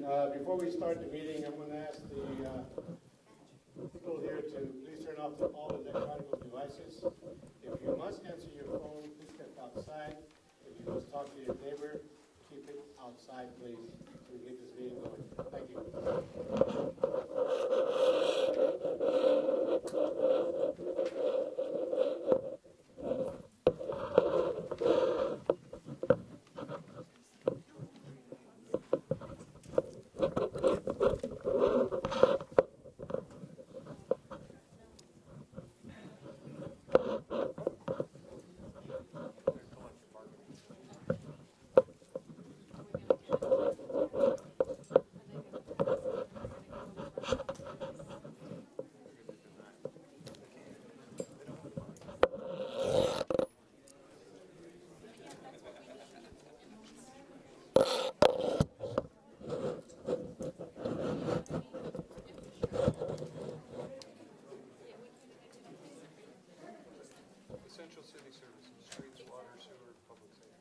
Before we start the meeting, I'm going to ask the people here to please turn off all electronic devices. If you must answer your phone, please step outside. If you must talk to your neighbor, keep it outside, please, so we get this meeting going. Thank you. Essential city services, streets, water, sewer, public safety.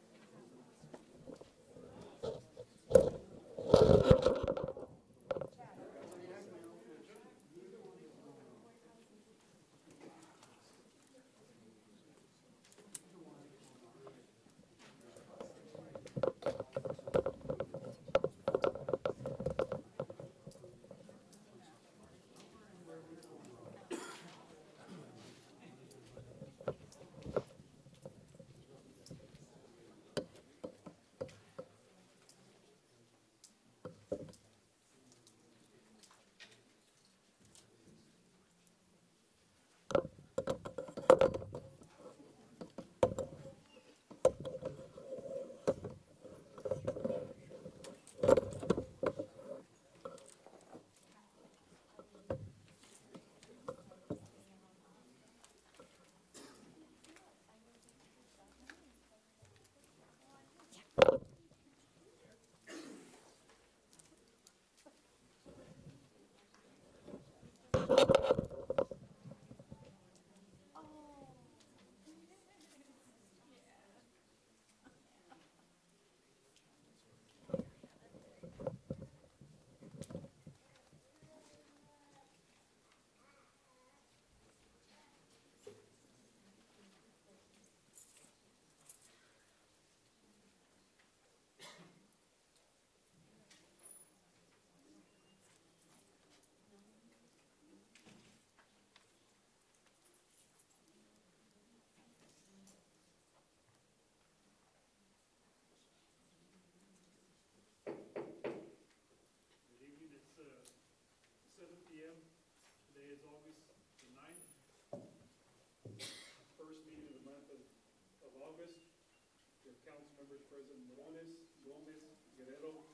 Council members present: Morones, Gomez, Guerrero,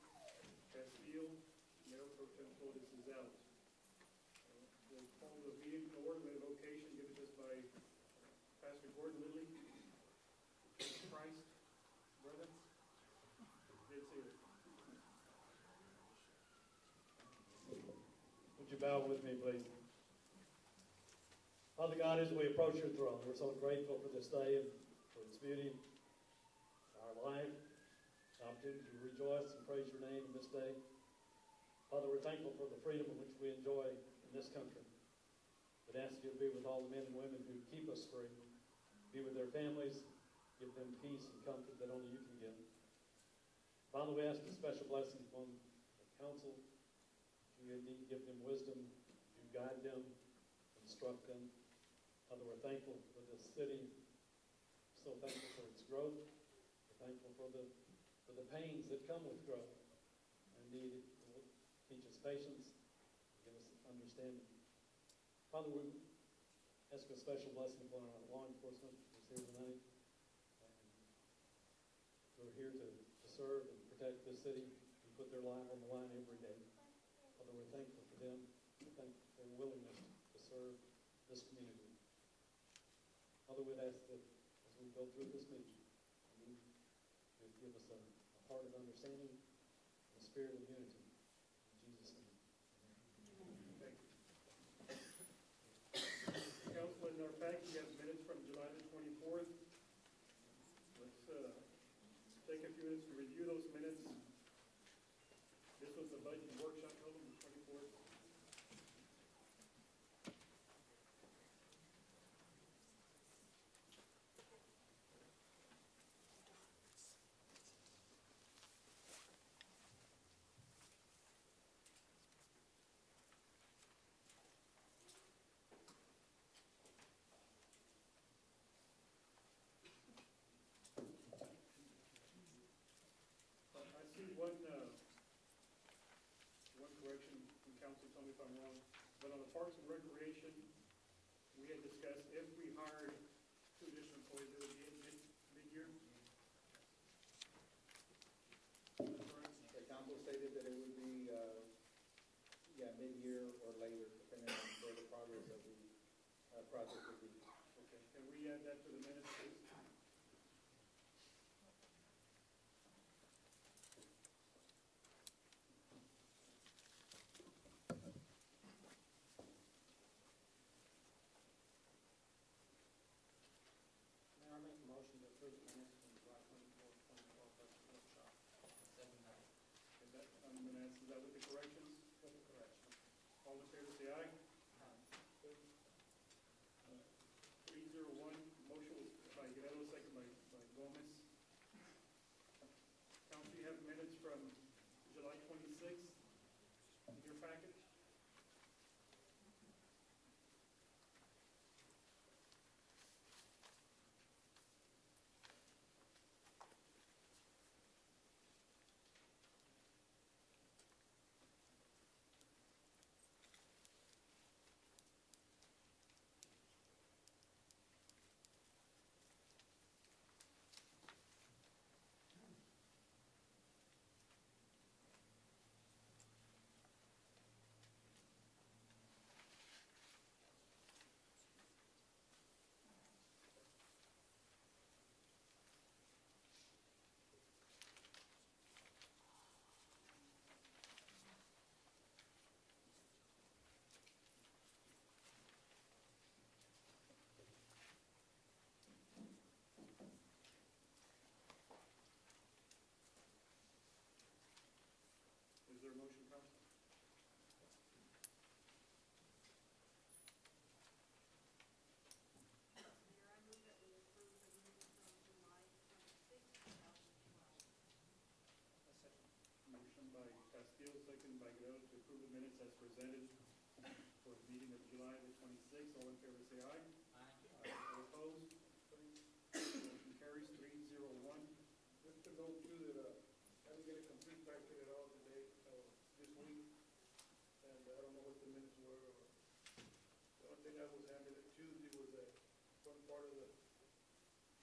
Castillo, Mayor Pro Tem Flores is out. We'll call the meeting to order with a vocation given to us by Pastor Gordon Lilly, Christ, brother. It's here. Would you bow with me, please? Father God, as we approach your throne, we're so grateful for this day and for its beauty, our life, the opportunity to rejoice and praise your name in this day. Father, we're thankful for the freedom in which we enjoy in this country. But ask you to be with all the men and women who keep us free. Be with their families, give them peace and comfort that only you can give. Father, we ask a special blessing upon the council. You give them wisdom, you guide them, instruct them. Father, we're thankful for this city. So thankful for its growth. We're thankful for the pains that come with growth. Indeed, it will teach us patience, give us understanding. Father, we ask a special blessing upon our law enforcement who's here tonight. We're here to serve and protect this city and put their life on the line every day. Father, we're thankful for them. We're thankful for their willingness to serve this community. Father, we'd ask that as we go through this meeting, you would give us a heart of understanding and a spirit of unity. In Jesus' name. Thank you. Council, in our packet, you have minutes from July the 24th. Let's take a few minutes to review those minutes. This was the budget tell me if I'm wrong, but on the Parks and Recreation, we had discussed if we hired 2 additional employees, it would be mid-year? Correct? The council stated that it would be, mid-year or later, depending on where the progress of the project would be. Okay, can we add that to the minutes, please? Mayor, I make a motion to approve the minutes from July 24th, 2012 budget workshop. Is that, I'm gonna ask, is that with the corrections? With the correction. All in favor, say aye. 301, motion was by Guerrero, second by Gomez. Council, you have minutes from July 26th in your packet? Is there a motion, Council? Mayor, I move that we approve the minutes from July 26, 2012. Motion by Castillo, second by Guerrero to approve the minutes as presented for the meeting of July the 26th. All in favor, say aye. Aye. All opposed? Motion carries 301. Just to note too that, I didn't get a complete packet at all today, this week, and I don't know what the minutes were. The only thing I was handed at Tuesday was one part of the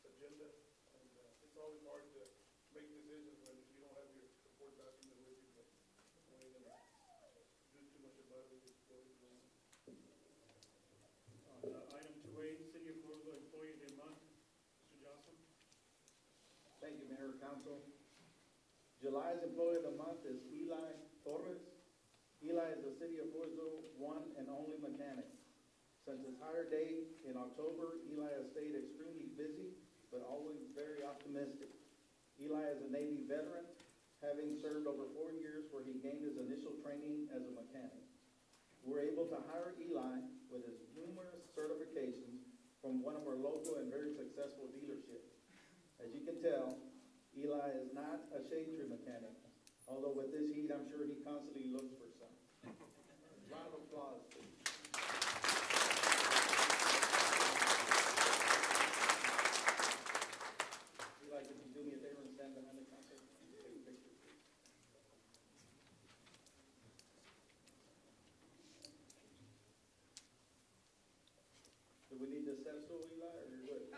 agenda, and it's always hard to make decisions when you don't have your support document with you, but we ain't gonna do too much about it, we just go ahead and Item 2A, City of Floresville Employee of the Month, Mr. Johnson. Thank you, Mayor, Council. July's Employee of the Month is Eli Torres. Eli is the City of Floresville one and only mechanic. Since his hire date in October, Eli has stayed extremely busy, but always very optimistic. Eli is a Navy veteran, having served over 4 years where he gained his initial training as a mechanic. We're able to hire Eli with his numerous certifications from one of our local and very successful dealerships. As you can tell, Eli is not a shade tree mechanic, although with this heat, I'm sure he constantly looks for some. Round of applause, please. Eli, could you do me a favor and stand behind the council? Take a picture, please. Do we need the step stool, Eli, or you're good?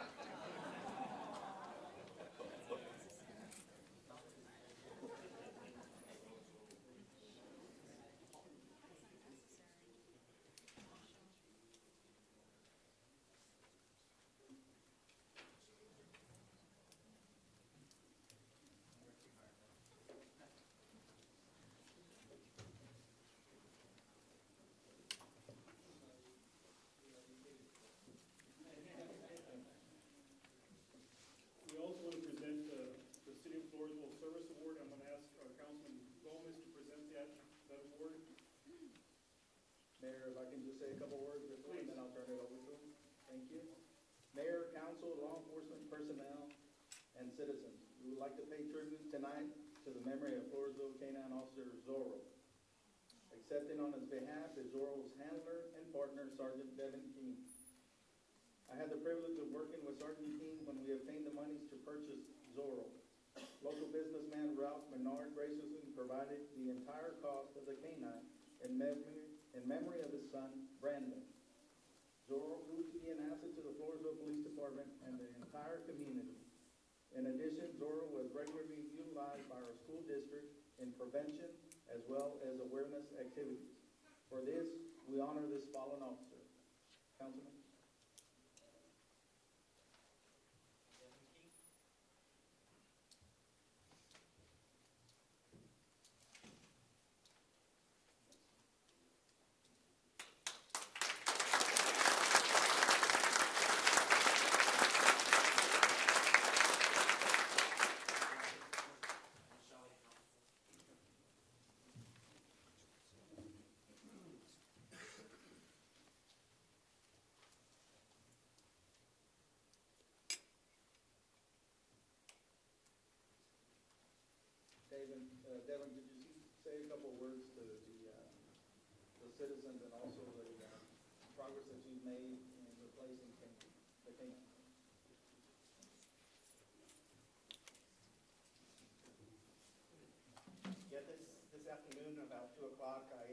We also want to present the City of Floresville Service Award. I'm going to ask our Councilman Gomez to present that award. Mayor, if I can just say a couple words before, and then I'll turn it over to him. Thank you. Mayor, council, law enforcement personnel, and citizens, we would like to pay tribute tonight to the memory of Floresville Canine Officer Zorro. Accepting on his behalf is Zorro's handler and partner, Sergeant Devin King. I had the privilege of working with Sergeant King when we obtained the monies to purchase Zorro. Local businessman Ralph Menard graciously provided the entire cost of the canine in in memory of his son, Brandon. Zorro proved to be an asset to the Floresville Police Department and the entire community. In addition, Zorro was regularly utilized by our school district in prevention as well as awareness activities. For this, we honor this fallen officer. Councilman? Devin, could you say a couple of words to the citizens and also the progress that you've made in replacing the canine? Yeah, this afternoon, about 2 o'clock, I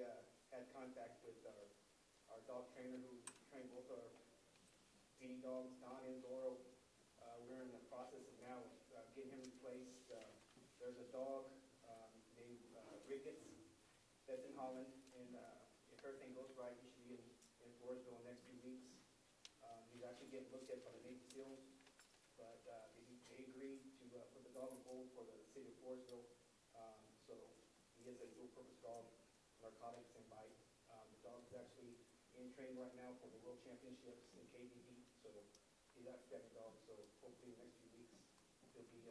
had contact with our dog trainer who trained both our feeding dogs, Don and Zorro. We're in the process of now getting him replaced. There's a dog named Ricketts that's in Holland, and if everything goes right, he should be in Floresville in the next few weeks. He's actually getting looked at by the Navy SEALs, but they agreed to put the dog on hold for the city of Floresville. So he is a dual-purpose dog, narcotics and bite. The dog is actually in training right now for the World Championships in KBB, so he's actually got a dog. So hopefully in the next few weeks he'll be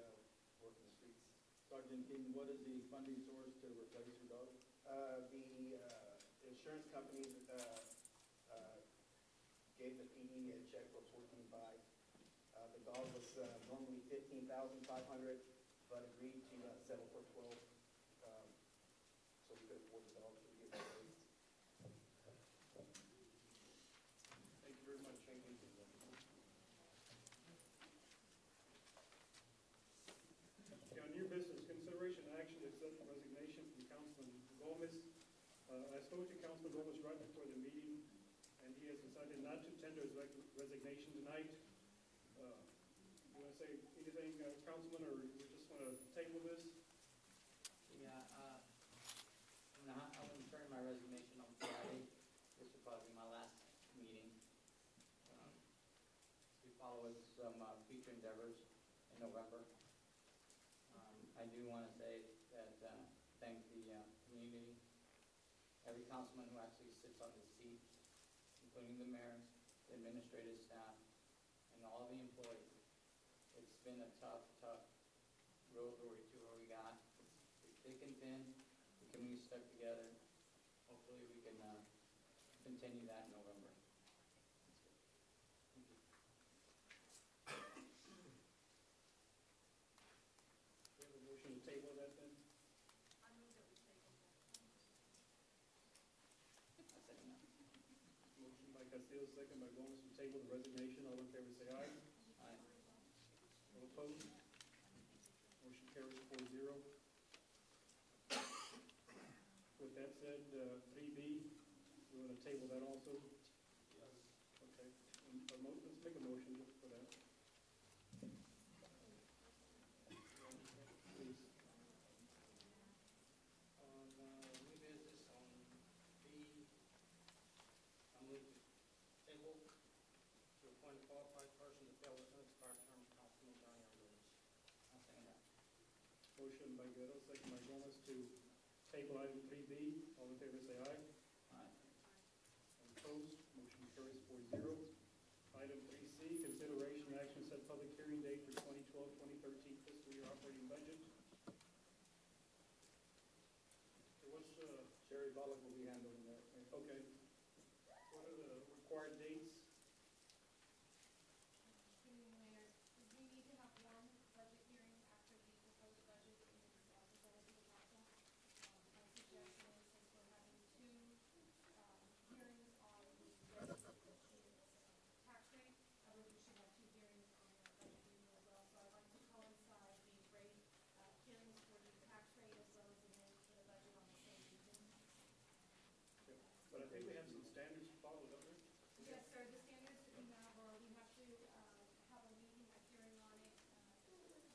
working the streets. Sergeant King, what is the funding source to replace your dog? The insurance company gave the PD a check for $14,500. The dog was normally $15,500, but agreed to settle for $12,000. So we could afford the dog, so we get that raised. Thank you very much. Thank you. Okay, on new business, consideration and action to accept the resignation from Councilman Gomez. I spoke to Councilman Gomez right before the meeting, and he has decided not to tender his resignation tonight. You want to say anything, Councilman, or we just want to table this? Yeah, I'm gonna turn my resignation on Friday. This will probably be my last meeting. We follow with some future endeavors in November. I do want to say that, thank the community, every councilman who actually sits on this seat, including the mayor, the administrative staff, and all the employees. It's been a tough road to where we got. It's thick and thin. The community stuck together. Hopefully we can continue that in November. Thank you. We have a motion to table that then? I move that we table that. I second that. Motion by Castillo, second by Gomez to table the resignation. All in favor say aye. Aye. All opposed? Motion carries 4-0. With that said, 3B, we want to table that also? Yes. Okay. Let's make a motion for that. Please. On new business, on B, I move to table to appoint a qualified person to fill the unexpired term of Councilman Johnny R. Lewis. I'll second that. Motion by Guerrero, second by Gomez to table item 3B. All in favor say aye. Aye. All opposed? Motion carries 4-0. Item 3C, consideration and action set public hearing date for 2012-2013 fiscal year operating budget. Okay, what's Sherry Pollock will be handling that. okay. What are the required dates? Mayor, we need to have one budget hearing after the proposed budget is presented to the council. My suggestion is, since we're having two hearings on the tax rate, I believe we should have two hearings on the budget review as well. So I'd like to coincide the rate hearings for the tax rate as well as the hearings for the budget on the same evening. Okay. But I I think we have some standards to follow, don't we? Yes, sir, the standards that we have are, we have to, have a meeting, a hearing on it,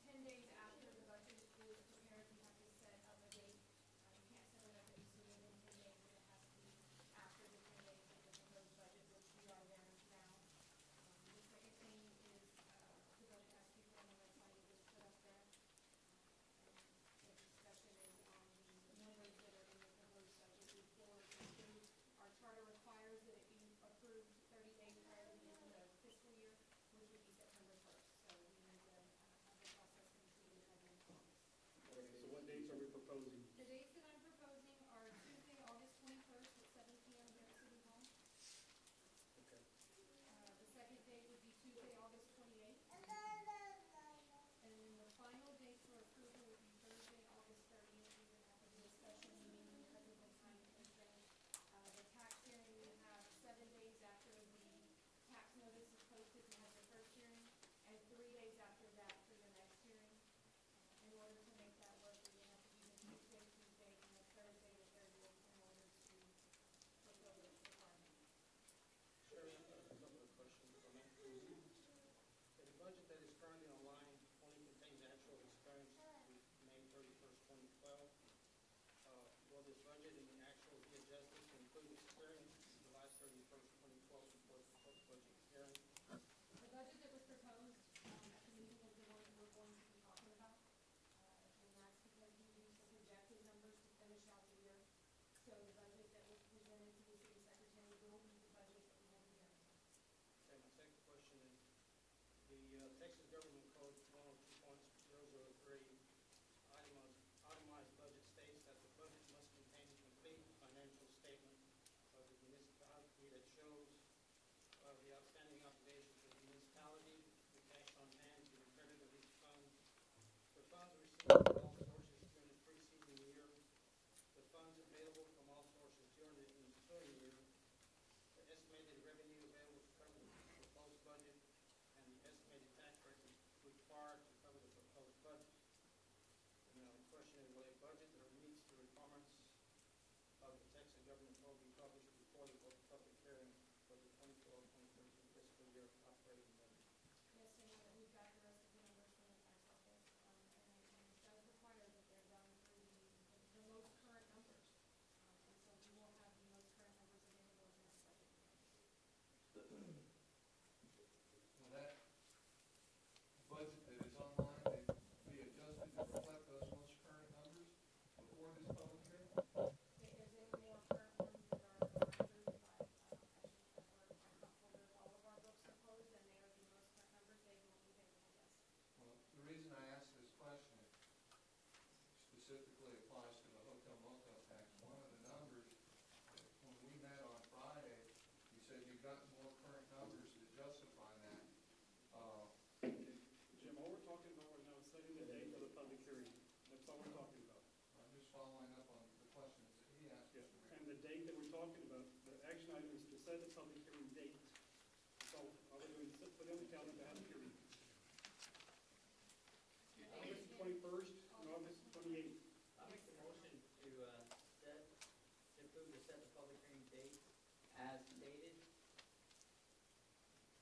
10 days after the budget is fully prepared, we have to set up a date. You can't set it up any sooner than 10 days, and it has to be after the 10 days of the proposed budget, which we are there now. The second thing is, the budget has to be put on the website, it was put up there. And the discussion is on the numbers that are in the proposed budget. We forward to approve. Our charter requires that it be approved 30 days prior to the end of the fiscal year, which would be September 1st. So we need to have the process completed by the end of August. Okay, so what dates are we proposing? The dates that I'm proposing are Tuesday, August 21st at 7 p.m. here at City Hall. Okay. The second date would be Tuesday, August 28th. And then the final date for approval would be Thursday, August 30th. We would have to do a special meeting because of the time constraint. The tax hearing, we have 7 days after the tax notice is posted to have the first hearing, and 3 days after that for your next hearing. In order to make that work, we would have to do the Tuesday, and the Thursday, the 30th, in order to fulfill this requirement. Sure, a couple of questions on that. The budget that is currently online only contains actual experience through May 31st, 2012. Will this budget and the actual be adjusted to include experience July 31st, 2012 before the proposed budget hearing? The budget that was proposed at the meeting is the one that we're going to be talking about. And that's because we used projected numbers to finish out the year. So the budget that was presented to the city secretary will be the budget that we will be hearing. Okay, my second question is, the Texas Government Code 102.003 itemized budget states that the budget must contain a complete financial statement of the municipality that shows the outstanding obligations of the municipality, the cash on hand, the credit of each fund, the funds received from all sources during the preceding year, the funds available from all sources during the ensuing year, the estimated revenue available to cover the proposed budget, and the estimated tax rate required to cover the proposed budget. And the question is, will a budget that meets the requirements of the Texas Government Code be published before the public hearing for the 2012-2013 fiscal year operating budget? Yes, sir, now that we've got the rest of the numbers from the tax office, and it does require that they're done through the most current numbers. And so we will have the most current numbers available in the next budget hearing. Will that budget that is online be adjusted to reflect those most current numbers before this public hearing? If there's any more current ones that are approved by, our comptroller, all of our books are closed and they are the most current numbers, they will be available, yes. Well, the reason I ask this question specifically applies to the hotel motel tax. One of the numbers, when we met on Friday, you said you've got more current numbers to justify that. Jim, all we're talking about right now is setting the date for the public hearing. That's all we're talking about. I'm just following up on the questions that he asked. Yeah. Mr. Mayor. And the date that we're talking about, the action item is to set the public hearing date. So all we're doing is put it on the calendar to have a hearing. August 21st and August 28th. I make the motion to approve to set the public hearing date as stated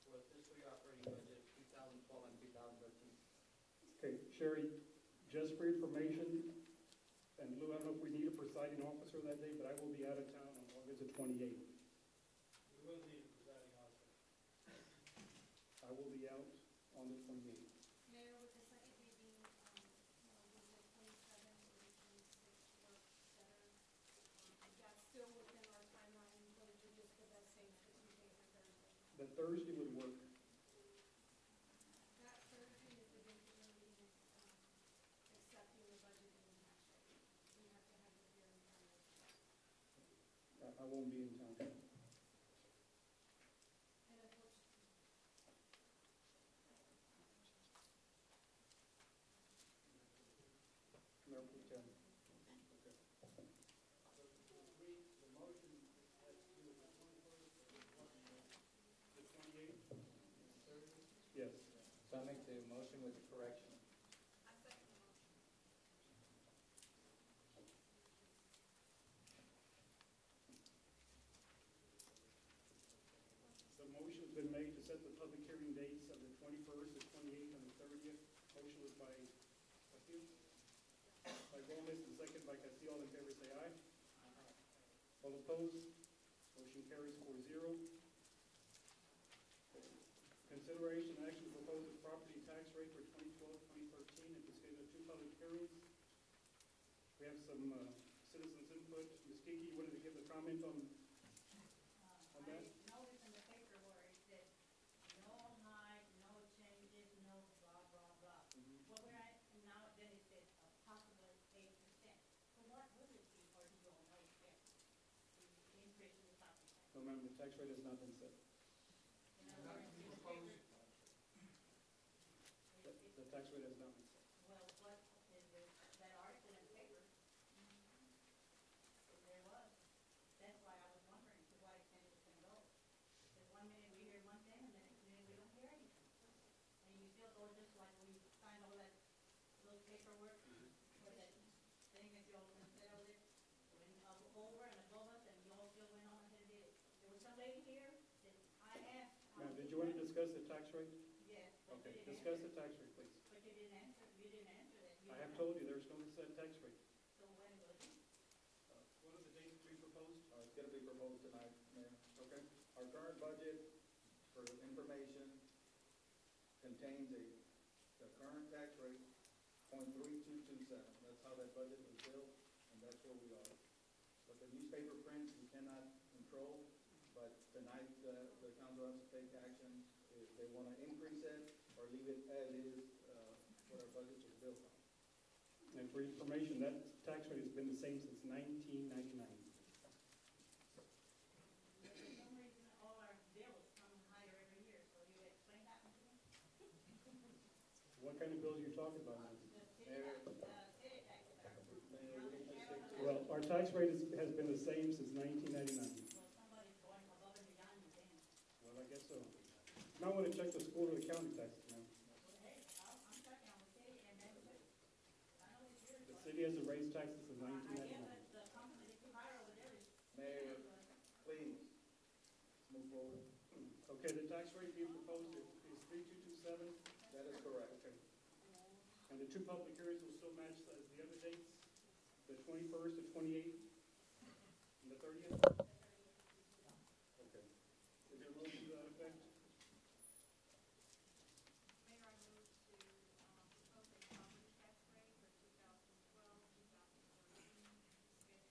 for the fiscal year operating budget of 2012 and 2013. Okay, Sherry, just for information, and Lou, I don't know if we need a presiding officer that day, but I will be out of town on August the 28th. We will need a presiding officer. I will be out on the 28th. Mayor, with the second day being, was the 27th or the 26th work better? That's still within our timeline, those are just the best days, the Tuesdays or Thursdays. The Thursday would work. That Thursday is the date that we're meeting, accepting the budget and the tax rate. We have to have the hearing prior to that. I won't be in town. And unfortunately, Mayor Pro Tem. The 28th? Yes. So I make the motion with the correction. I second the motion. made to set the public hearing dates of the 21st, the 28th, and the 30th. Motion was by Castillo, by Gomez, and second by Castillo. All in favor, say aye. All opposed? Motion carries 4-0. Consideration and action to propose the property tax rate for 2012-2013 and to schedule 2 public hearings. We have some citizens input. Ms. Kiki, you wanted to give the comment on that? I noticed in the paper where it said, no hike, no changes, no blah, blah, blah. Well, we're at, now then it says a possible 8%. So what would it be for you all right there? The increase in the property tax. No, ma'am, the tax rate has not been set. In other Not words, to in the propose. paper, The tax rate has not been set. well, what is it, that article in the paper? There was. That's why I was wondering to what extent it was gonna go. Because one minute we hear one thing and the next minute we don't hear anything. And you still go just like we signed all that little paperwork for that thing that you all said over there. Went over and above us and you all still went on ahead and did it. There was some lady here that I asked. Ma'am, did you want to discuss the tax rate? Yes, but Okay, you didn't discuss answer. the tax rate, please. But you didn't answer that. I have told you there's no set tax rate. So when was it? What are the dates to be proposed? It's gonna be proposed tonight, Mayor. Okay. Our current budget, for information, contains the current tax rate, 0.3227. That's how that budget was built, and that's where we are. But the newspaper print, we cannot control, but tonight, the council has to take action if they wanna increase it or leave it as is, what our budget was built on. And for information, that tax rate has been the same since 1999. For some reason, all our bills come higher every year, so you explain that to me? What kind of bills are you talking about? ma'am? The city Mayor. tax. Mayor, we need to stick to. Well, our tax rate has been the same since 1999. Well, somebody's going above and beyond you then. Well, I guess so. Now I want to check the school or the county taxes, ma'am. Well, hey, I'm checking on the city and then too. I know it's yours. The city hasn't raised taxes since I 1999. guess the company that you hire over there is. Mayor, please, let's move forward. Okay, the tax rate being proposed is 3227. That is correct. Okay. And the 2 public hearings will still match as the other dates, the 21st, the 28th, and the 30th? Okay. Is there a motion to that effect? Mayor, I move to propose a property tax rate for 2012-2013, schedule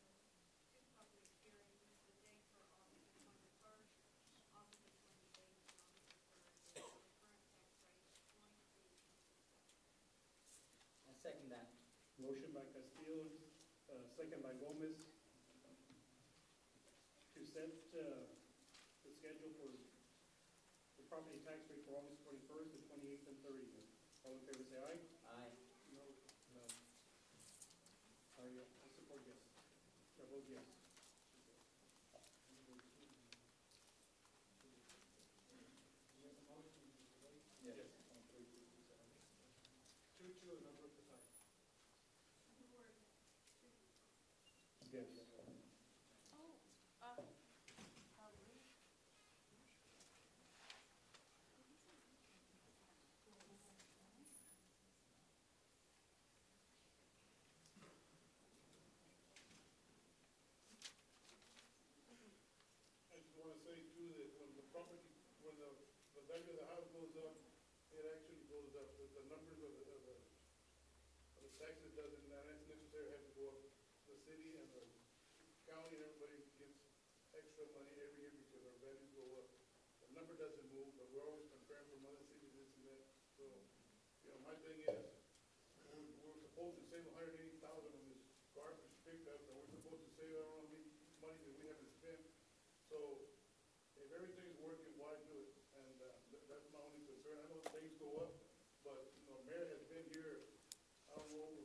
2 public hearings. The dates are August the 21st, August the 28th, and August the 3rd. The current tax rate is 0.3227. I second that. Motion by Castillo, second by Gomez, to set the schedule for the property tax rate for August 21st, the 28th, and 30th. All in favor, say aye. Aye. No. No. I support yes. I vote yes. Yes. 2-2, a number of the time. Who were the two? Yes. Oh, Ruth. I just wanna say too that when the property, when the value of the house goes up, it actually goes up. The numbers of the taxes doesn't necessarily have to go up. The city and the county and everybody gets extra money every year because our values go up. The number doesn't move, but we're always comparing from other cities, this and that. So, my thing is, we're supposed to save $180,000 on this garbage pickup, and we're supposed to save, I don't know how much money that we haven't spent. So, if everything's working, why do it? And that's my only concern. I know things go up, but, Mayor has been here, I don't know, over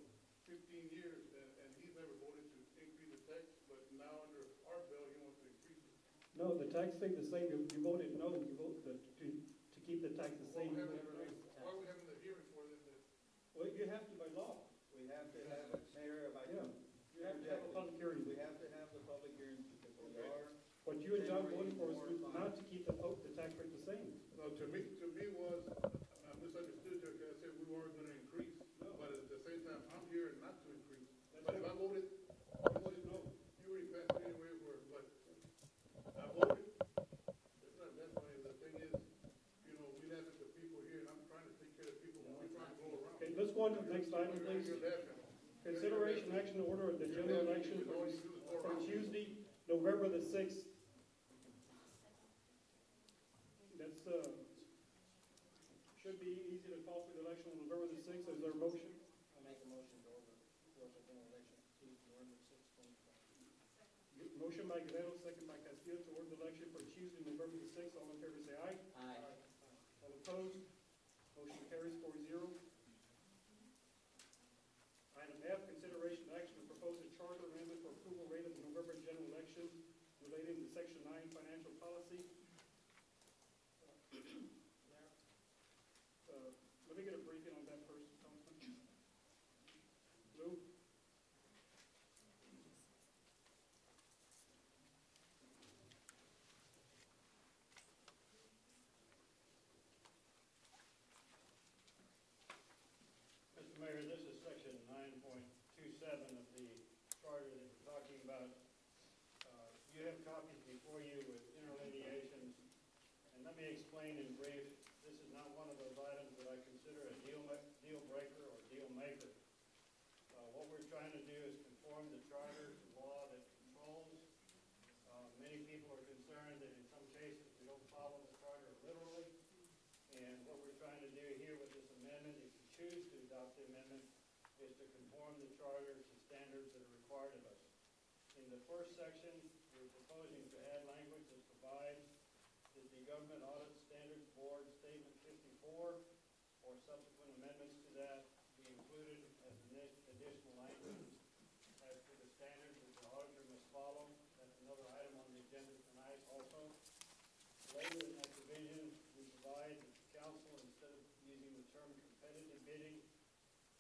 15 years, and he's never voted to increase the tax, but now under our bill, he wants to increase it. No, the tax stayed the same. You voted no. You voted to keep the tax the same. You never raised the Why are tax. we having the hearing for this? Well, you have to by law. We have to have, Mayor, if I Yeah. can. You have to have a public hearing. We have to have the public hearings because we Okay. are. What you and John voted for was not to keep the tax rate the same. No, To me was, I misunderstood you, because I said we weren't gonna increase. But at the same time, I'm here not to increase. But if I voted, no, you already passed it anyway, but I voted. It's not that way. The thing is, we laugh at the people here, and I'm trying to take care of people when we're trying to go around. Okay, let's go on to the next item, please. You're laughing. Consideration action order of the general election for Tuesday, November the 6th. That's, should be easy to call for the election on November the 6th. Is there a motion? I make a motion to order the general election Tuesday, November 6th, 2020. Motion by Guerrero, second by Castillo to order the election for Tuesday, November the 6th. All in favor say aye. Aye. All opposed? Motion carries 4-0. Item F, consideration action to propose a charter amendment for approval rate of the November general election relating to Section 9 financial policy. Let me get a briefing on that first, Councilman. Lou? Mr. Mayor, this is section 9.27 of the charter that we're talking about. You have copies before you with interlineations, and let me explain in brief. This is not one of those items that I consider a deal breaker or deal maker. What we're trying to do is conform the charter to law that controls. Many people are concerned that in some cases we don't follow the charter literally. And what we're trying to do here with this amendment, if you choose to adopt the amendment, is to conform the charter to standards that are required of us. In the first section, we're proposing to add language that provides that the Government Audit Standards Board Statement 54 or subsequent amendments to that be included as additional language as to the standards that the auditor must follow. That's another item on the agenda tonight also. Later in that division, we provide that the council, instead of using the term competitive bidding,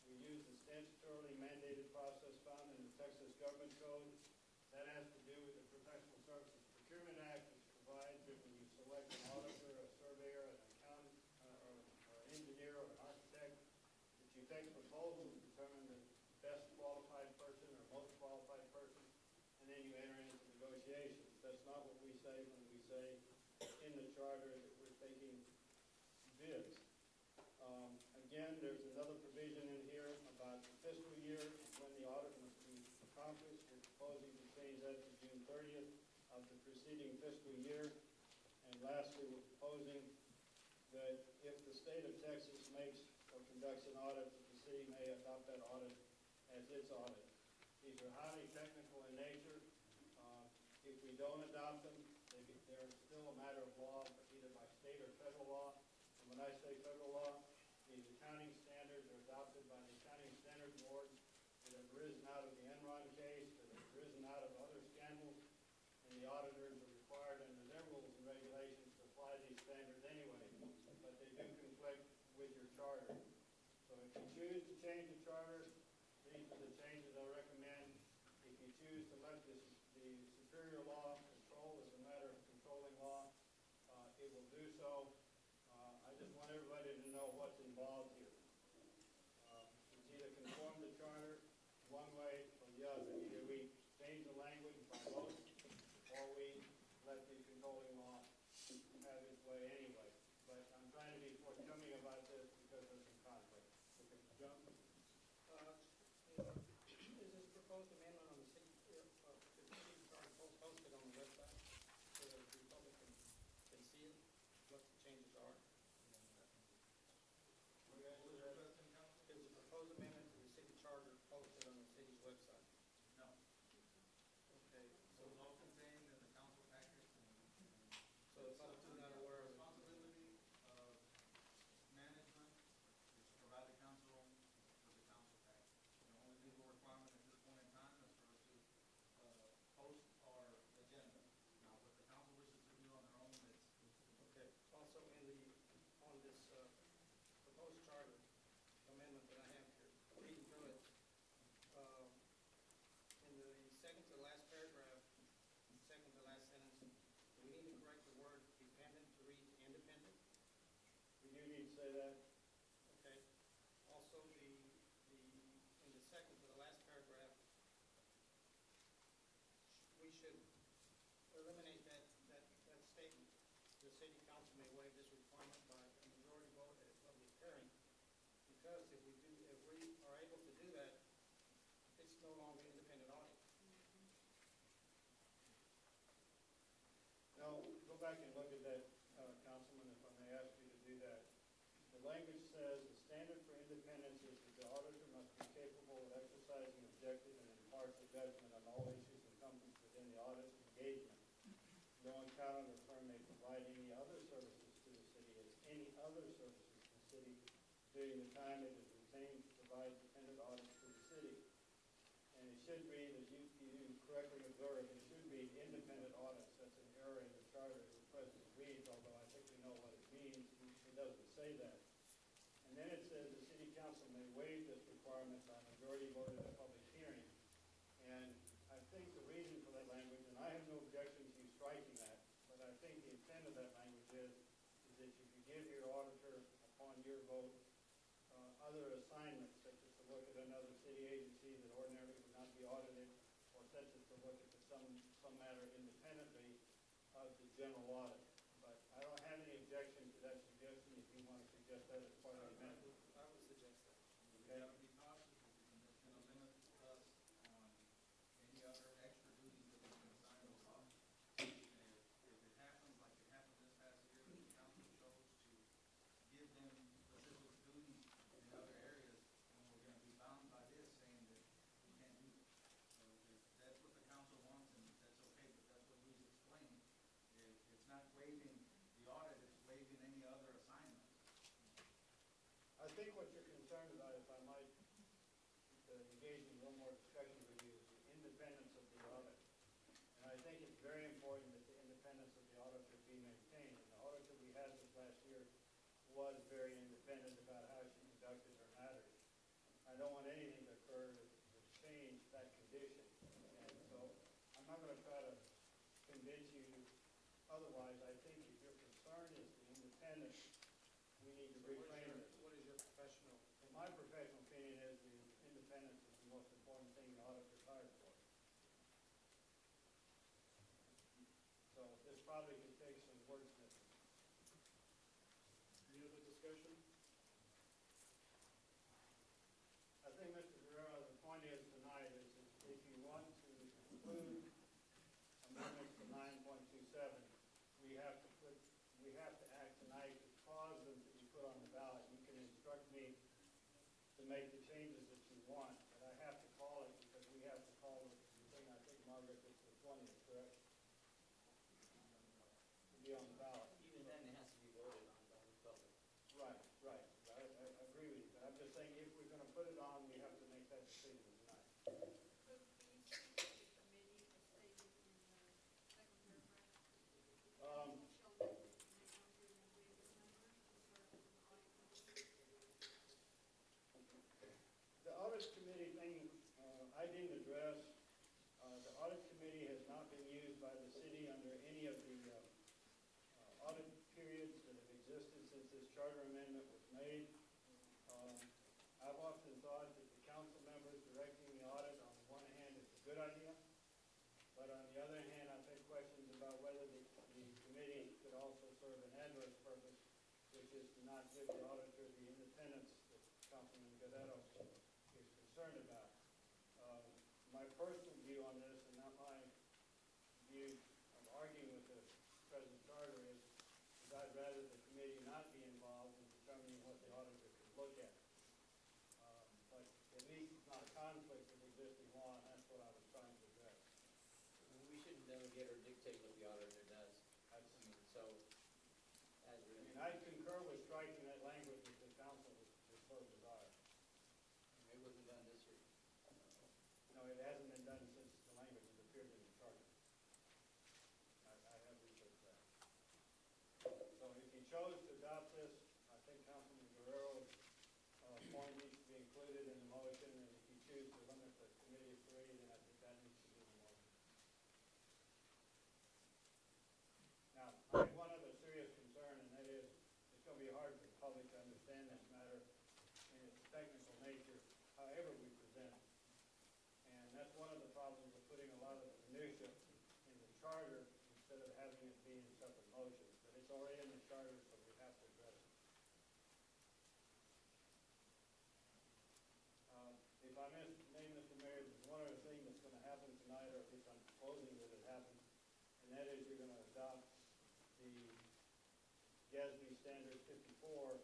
we use the statutorily mandated process found in the Texas Government Code. That has to do with the Professional Services Procurement Act, which provides that when you select an auditor, a surveyor, an accountant, or an engineer, or an architect, that you take proposals to determine the best qualified person or most qualified person, and then you enter into negotiations. That's not what we say when we say in the charter that we're taking bids. Again, there's another provision in here about the fiscal year when the audit must be accomplished. We're proposing to change that to June 30th of the preceding fiscal year. And lastly, we're proposing that if the state of Texas makes or conducts an audit, that the city may adopt that audit as its audit. These are highly technical in nature. If we don't adopt them, they're still a matter of law, either by state or federal law. And when I say federal law, these accounting standards are adopted by the Accounting Standards Board that have risen out of the Enron case, that have risen out of other scandals, and the auditors are required under their rules and regulations to apply these standards anyway, but they do conflict with your charter. So if you choose to change the charter, these are the changes I recommend. If you choose to let the superior law control as a matter of controlling law, it will do so. I just want everybody to know what's involved here. It's either conform the charter one way or the other. Either we change the language by vote, or we let the controlling law have its way anyway. But I'm trying to be forthcoming about this because there's some conflict. Okay, John? Is this proposed amendment on the city, the city charter posted on the say that? Okay. Also, in the second to the last paragraph, we should eliminate that statement. The city council may waive this requirement by a majority vote at a public hearing. Because if we are able to do that, it's no longer independent audit. No, go back and look at that, Councilman, if I may ask you to do that. The language says the standard for independence is that the auditor must be capable of exercising objective and impartial judgment on all issues encompassed within the audit engagement. No accountant or firm may provide any other services to the city as any other services to the city during the time it is retained to provide independent audits to the city. And it should read, as you correctly observed, it should be independent audits. That's an error in the charter as the president reads, although I think we know what it means. It doesn't say that. And then it says the city council may waive this requirement by majority vote at a public hearing. And I think the reason for that language, and I have no objection to you striking that, but I think the intent of that language is that if you give your auditor upon your vote other assignments, such as to look at another city agency that ordinarily would not be audited, or such as to look at some matter independently of the general audit. But I don't have any objection to that suggestion if you want to suggest that as part of the amendment. I would suggest that. Okay? That would be possible, and it's gonna limit us on any other extra duties that we can assign those officers. And if it happens like it happened this past year, that the council chose to give them specific duties in other areas, then we're gonna be bound by this, saying that we can't do it. So if that's what the council wants, and that's okay, but that's what Louis explained. It's not waiving the audit, it's waiving any other assignments. I think what you're concerned about, if I might engage in a little more discussion with you, is the independence of the audit. And I think it's very important that the independence of the auditor be maintained. And the auditor we had this last year was very independent about how she conducted her matters. I don't want anything to occur to change that condition. And so I'm not going to try to convince you otherwise. I think if your concern is the independence, we need to reframe this. What is your professional? In my professional opinion, is the independence is the most important thing the auditor is hired for. So this probably could take some wordsmithing. Any other discussion? I think, Mr. Guerrero, the point is tonight is if you want to include amendments to 9.27, we have to act tonight to cause them to be put on the ballot. You can instruct me to make the changes that you want, but I have to call it because we have to call it the thing. I think, Margaret, it's the 20th, correct? To be on the ballot. Even then, it has to be voted on by the public. Right. I agree with you, but I'm just saying if we're going to put it on, we have to make that decision tonight. Could we speak to the committee as stated in the second paragraph? Um, Shall note that it may not be a waiver member to serve on the audit committee. The audit committee thing, I didn't address. The audit committee has not been used by the city under any of the audit periods that have existed since this charter amendment was made. I've often thought that the council members directing the audit, on the one hand, is a good idea, but on the other hand, I've had questions about whether the committee could also serve an adverse purpose, which is to not give the auditor the independence that Councilman Guerrero is concerned about. My personal view on this, and not my view of arguing with the present charter, is I'd rather the committee not be involved in determining what the auditor could look at. But at least it's not a conflict with existing law, and that's what I was trying to address. We shouldn't delegate or dictate what the auditor does. I mean, so, as I we, mean, I concur with striking that language that the council is so desire. it wasn't done this year. No, it hasn't been done since the language has appeared in the charter. I have researched that. So if you chose to adopt this, I think Councilman Guerrero's point needs to be included in the motion, and if you choose to limit the committee of three, then I think that needs to be in the motion. Now, I have one other serious concern, and that is it's going to be hard for the public to understand whatever we present. And that's one of the problems of putting a lot of the minutia in the charter instead of having it be in separate motions. But it's already in the charter, so we have to address it. If I may, Mr. Mayor, there's one other thing that's going to happen tonight, or at least I'm proposing that it happen, and that is you're going to adopt the GASB Standard 54,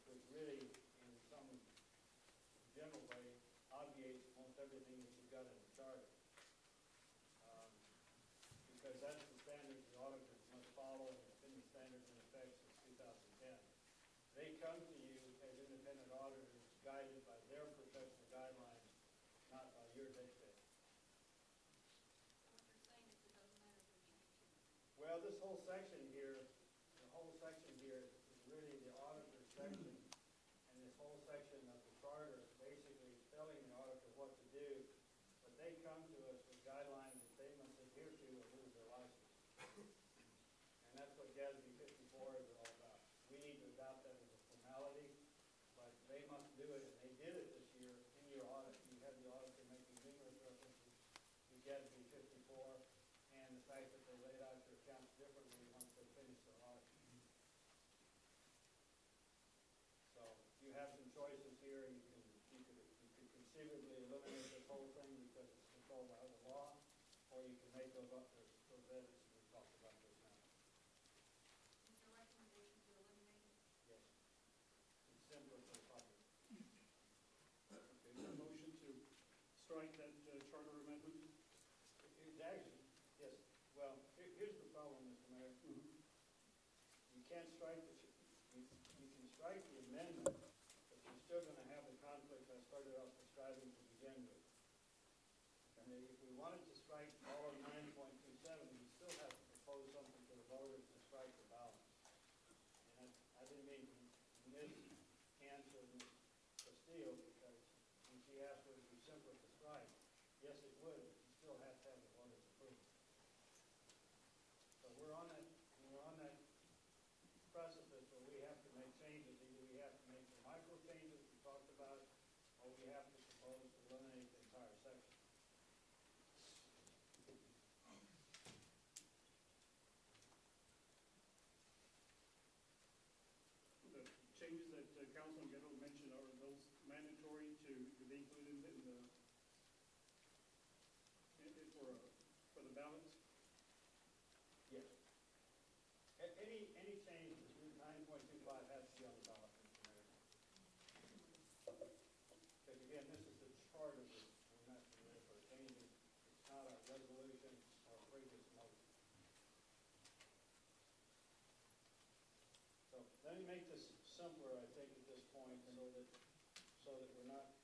which really, in some general way, obviates almost everything that you've got in the charter. Because that's the standards the auditors must follow, and it's been the standards in effect since 2010. They come to you as independent auditors, guided by their professional guidelines, not by your dictate. What you're saying is it doesn't matter if we need to. Well, this whole section here, is really the auditor's section, and this whole section of the charter basically is telling the auditor what to do, but they come to us with guidelines that they must adhere to or lose their license. And that's what GASB 54 is all about. We need to adopt that as a formality, but they must do it, and they did it this year in your audit. You had the auditor making numerous references to GASB 54 and the fact that they laid out your accounts differently once they finished their audit. So you have some choices here. You could conceivably eliminate this whole thing because it's controlled by the law, or you can make those edits we talked about just now. Is your recommendation to eliminate it? Yes. It's simpler for the public. Okay, is there a motion to strike that charter amendment? It's actually, yes. Well, here's the problem, Mr. Mayor. You can't strike you can strike the amendment, but you're still going to have the conflict I started off describing to begin with. And if we wanted to strike all of 9.27, we still have to propose something to the voters to strike the balance. And I didn't mean to misanswer Ms. Castillo, because when she asked would it be simpler to strike, yes it would, but you still have to have the voters approve. So we're on that precipice where we have to make changes. Either we have to make the micro changes we talked about, or we have to propose to eliminate the entire section. The changes that Councilman Guerrero mentioned, are those mandatory to be included in the, for the balance? Yes. Any change to 9.25 has to be on the ballot, Mr. Mayor. Because again, this is the charter we're not submitting for changes. It's not a resolution or a previous motion. So let me make this simpler, I think, at this point, so that we're not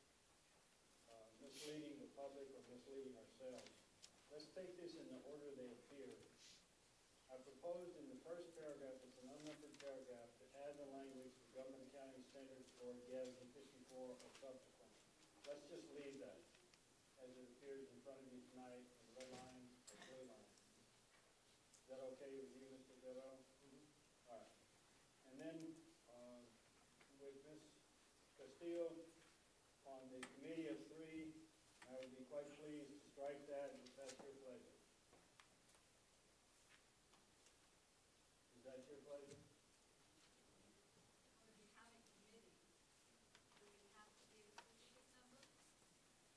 misleading the public or misleading ourselves. Let's take this in the order they appear. I proposed in the first paragraph, it's an unnumbered paragraph, to add the language to government accounting standards for GASB 54 or subsequent. Let's just leave that as it appears in front of you tonight in red line or blue line. Is that okay with you, Mr. Guerrero? Mm-hmm. All right. And then with Ms. Castillo on the committee of three, I would be quite pleased to strike that if that's your pleasure. Is that your pleasure? For the accounting committee, do we have to be a specific number?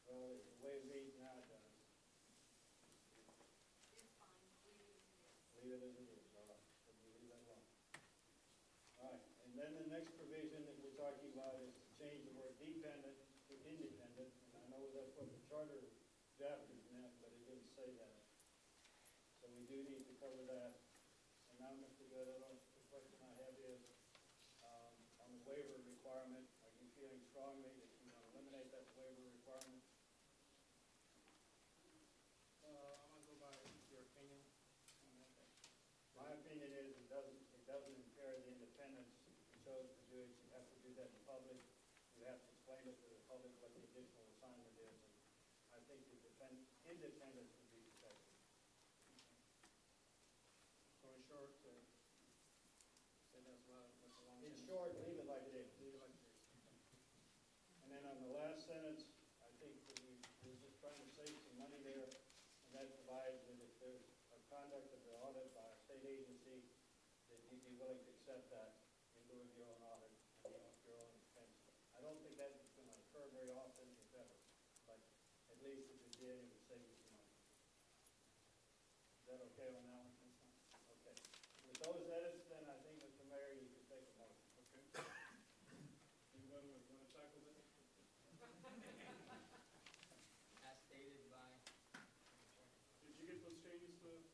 Well, the way it reads now, it does. It's fine, leave it as it is. Leave it as it is, all right. So we leave that alone. All right, and then the next provision that we're talking about is to change the word dependent to independent. And I know that's what the charter drafters meant, but it didn't say that. So we do need to cover that. And now, Mr. Guerrero, the question I have is, on the waiver requirement, are you feeling strongly that you want to eliminate that waiver requirement? I'm gonna go by your opinion on that. My opinion is it doesn't impair the independence. If you chose to do it, you have to do that in public. You have to explain it to the public what the additional assignment is. And I think the independence would be protected. So in short, say that's what's the long. In short, leave it like it is. Leave it like it is. And then on the last sentence, willing to accept that in lieu of your own audit and your own expense. I don't think that is going to occur very often, if ever, but at least if it did, it would save you some money. Is that okay on that one? Okay. With those edits, then I think, Mr. Mayor, you could take a motion. Okay. Anyone want to tackle that? As stated by, Did you get those changes, Morgan?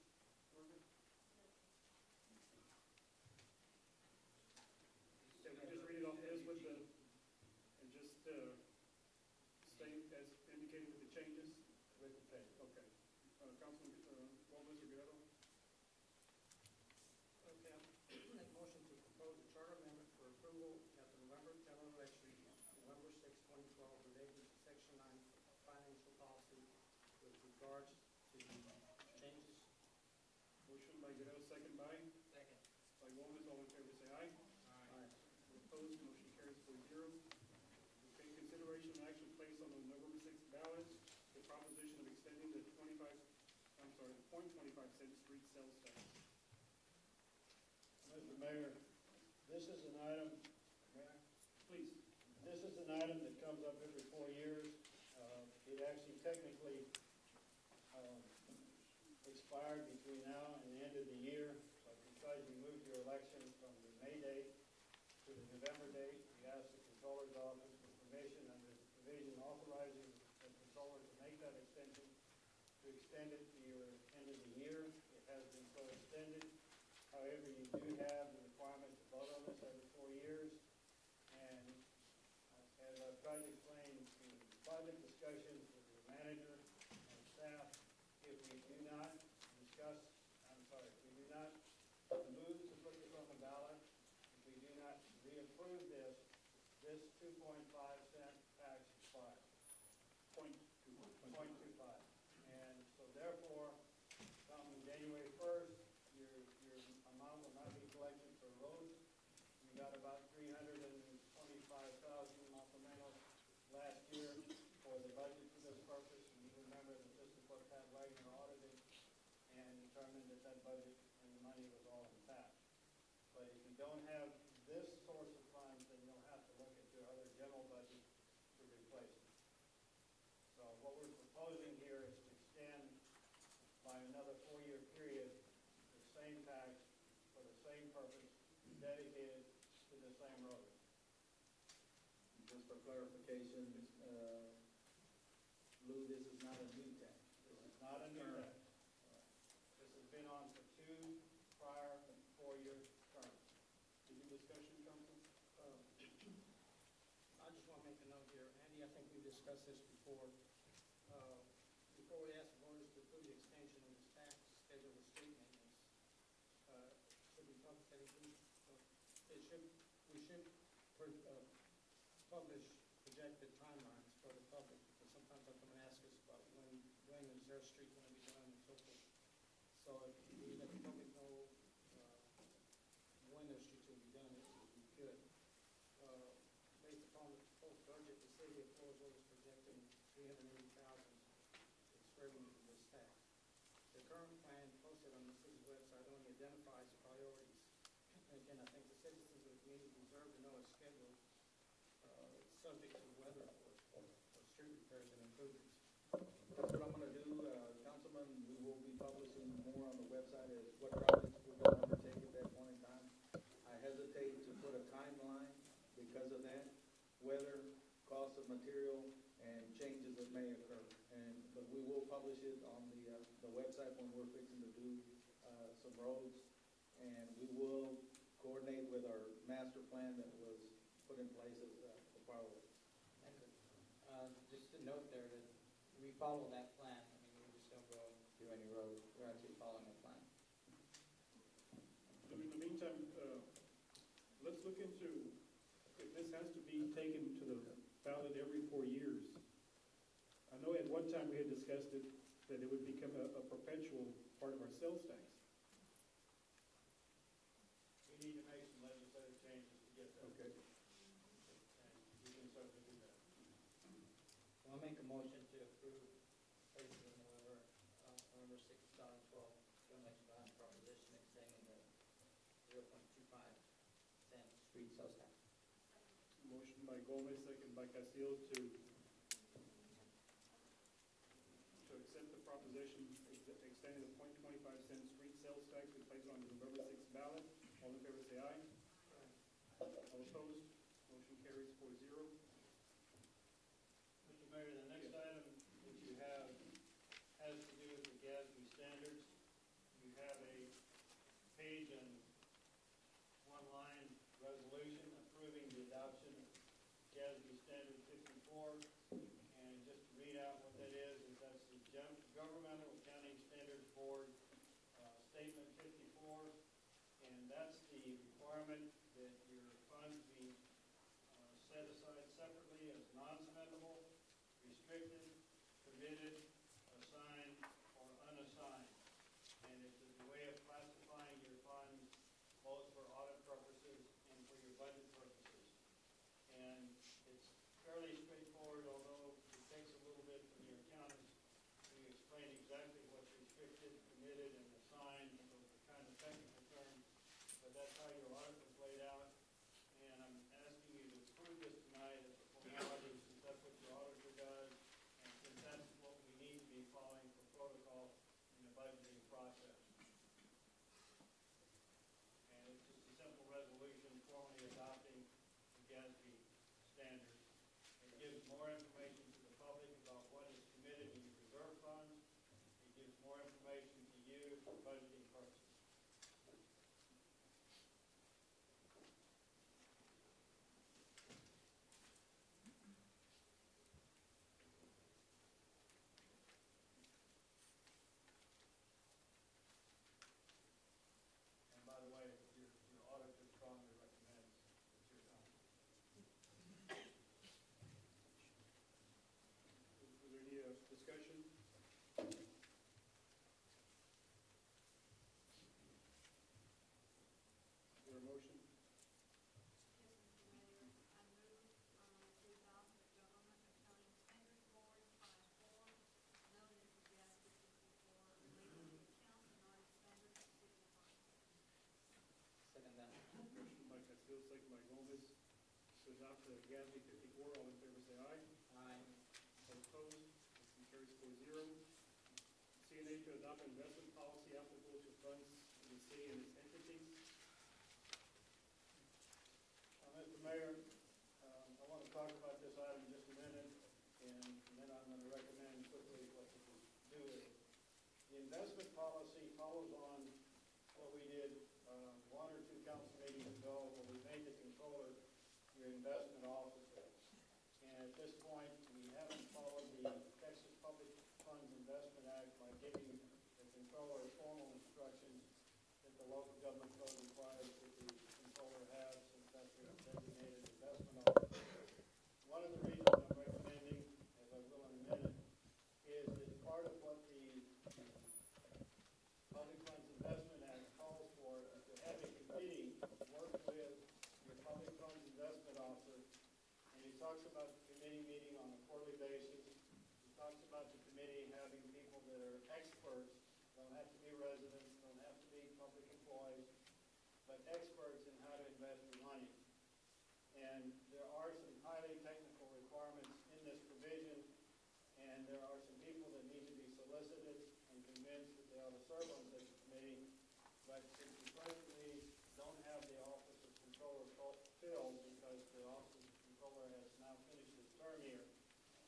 Can we just read it off this with the, and just state as indicated with the changes? With the change. Okay. Councilman Gomez or Guerrero? Okay, make a motion to propose a charter amendment for approval at the November general election, November 6, 2012, related to Section 9 financial policy with regards to the changes. Motion by Guerrero, second by? second. By Gomez, all in favor say aye. Aye. Opposed, motion carries 4-0. Okay, consideration and action placed on the November 6th ballot, the proposition of extending the 0.25 cent street sales tax. Mr. Mayor, this is an item, Mayor, Please. this is an item that comes up every 4 years. It actually technically expired between now and the end of the year, but because you moved your election from the May date to the November date, we asked the Controller's Office for permission under the provision authorizing the Controller to make that extension, to extend it to your end of the year. It has been so extended. However, you do have the requirement to vote on this every 4 years. And as I've tried to explain in private discussions with your manager and staff, if we do not move to put this on the ballot, if we do not reapprove this, this 2.5 cent tax expires. 0.25. And so therefore, come January 1st, your amount will not be collected for roads. We got about 325,000 más o menos last year for the budget for this purpose. And you remember that this is what Pat Wagner audited and determined that that budget and the money was all intact. But if you don't have this source of funds, then you'll have to look at your other general budget to replace it. So what we're proposing here is to extend by another 4-year period the same tax for the same purpose, dedicated to the same road. Just for clarification, Lou, this is not a new tax. This is not a new tax. This has been on for 2 prior 4-year terms. Any discussion, Council? I just want to make a note here. Andy, I think we discussed this before. Before we ask voters to approve the extension of this tax schedule of street maintenance, should we we should publish projected timelines for the public, because sometimes they'll come and ask us about when is their street going to be done and so forth. So if we let the public know when their streets will be done, it would be good. Based upon the proposed budget, the city of Floresville is projecting $380,000 its revenue from this tax. The current plan posted on the city's website only identifies priorities. And again, I think the citizens of the community deserve to know a schedule subject to weather, of course, for street repairs and improvements. That's what I'm gonna do, Councilman. We will be publishing more on the website as what projects we're gonna undertake at that point in time. I hesitate to put a timeline because of that, weather, cost of material, and changes that may occur. But we will publish it on the website when we're fixing to do some roads. And we will coordinate with our master plan that was put in place as the priority. And just to note there that we follow that plan. I mean, we just don't go do any roads. We're actually following a plan. In the meantime, let's look into if this has to be taken to the ballot every 4 years. I know at one time we had discussed it, that it would become a perpetual part of our sales tax. We need to make some legislative changes to get that. Okay. And we can certainly do that. So I'll make a motion to approve placing the November 6, 2012 election ballot proposition extending the 0.25 street sales tax. Motion by Gomez, second by Castillo to accept the proposition extending the .25 cent street sales tax be placed on the November 6th ballot. All in favor say aye. All opposed? Motion carries 4-0. Mr. Mayor, the next item that you have has to do with the GASB standards. You have a page and one-line resolution approving the adoption of GASB Standard 54. And just to read out what that is that's the Governmental Accounting Standards Board Statement 54. And that's the requirement that your funds be set aside separately as non-spendable, restricted, committed, assigned, or unassigned. And it's a way of classifying your funds both for audit purposes and for your budget purposes. And it's fairly straightforward, although it takes a little bit from your accountants to explain exactly what's restricted, committed, and assigned. Those are kind of technical terms, but that's how your audit was laid out. And I'm asking you to approve this tonight as a formality, since that's what your auditor does, and since that's what we need to be following for protocol in the budgeting process. And it's just a simple resolution formally adopting the GASB standards. It gives more information to the public about what is committed in your reserve funds. It gives more information to you for budgeting purposes. And by the way, your auditor strongly recommends that you're done. Is there any discussion? Is there a motion? Yes, Mr. Mayor, I move to adopt the Government Accounting Standards Board 54, known as the GASB 54, relating to accounts and audit standards of city funds. Second that. Motion by Castillo, second by Gomez to adopt the GASB 54. All in favor say aye. Aye. All opposed? Motion carries 4-0. CNA to adopt an investment policy applicable to funds in the city and its entities. Mr. Mayor, I want to talk about this item in just a minute, and then I'm going to recommend quickly what to do with it. The investment policy follows on what we did one or two council meetings ago, where we made the controller your investment officer. And at this point, we haven't followed the Texas Public Funds Investment Act by giving the controller formal instructions that the local government code requires that the controller have, since that's your designated investment officer. One of the reasons I'm recommending, as I will in a minute, is that part of what the Public Funds Investment Act calls for is to have a committee work with your Public Funds Investment Officer. And he talks about the committee meeting on a quarterly basis. He talks about the committee having people that are experts, don't have to be residents, don't have to be public employees, but experts in how to invest your money. And there are some highly technical requirements in this provision, and there are some people that need to be solicited and convinced that they ought to serve on such a committee. But since we presently don't have the office of controller filled, because the office of controller has now finished its term here,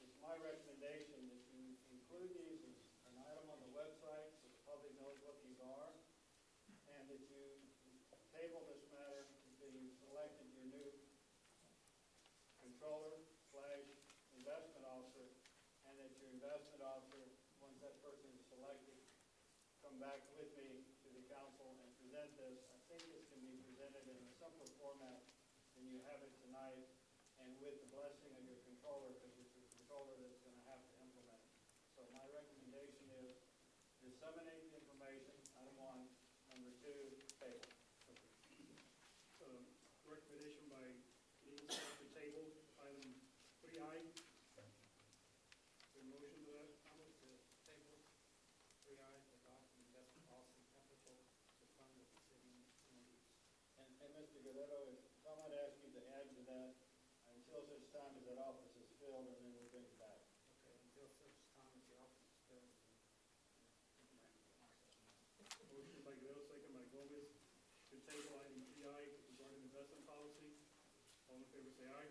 it's my recommendation that you include these as an item on the website so the public knows what these are, and that you table this matter until you've selected your new controller/investment officer, and that your investment officer, once that person is selected, come back with me to the council and present this. I think this can be presented in a simpler format than you have it tonight, and with the blessing of your controller, because it's your controller that's going to have to implement it. So my recommendation is disseminate the information, item one. Number two, table. Recommendation by legal staff to table item 3I. Is there a motion to that? I move to table 3I, adopt an investment policy applicable to fund of the city entities. And Mr. Guerrero, if someone asks favor say aye.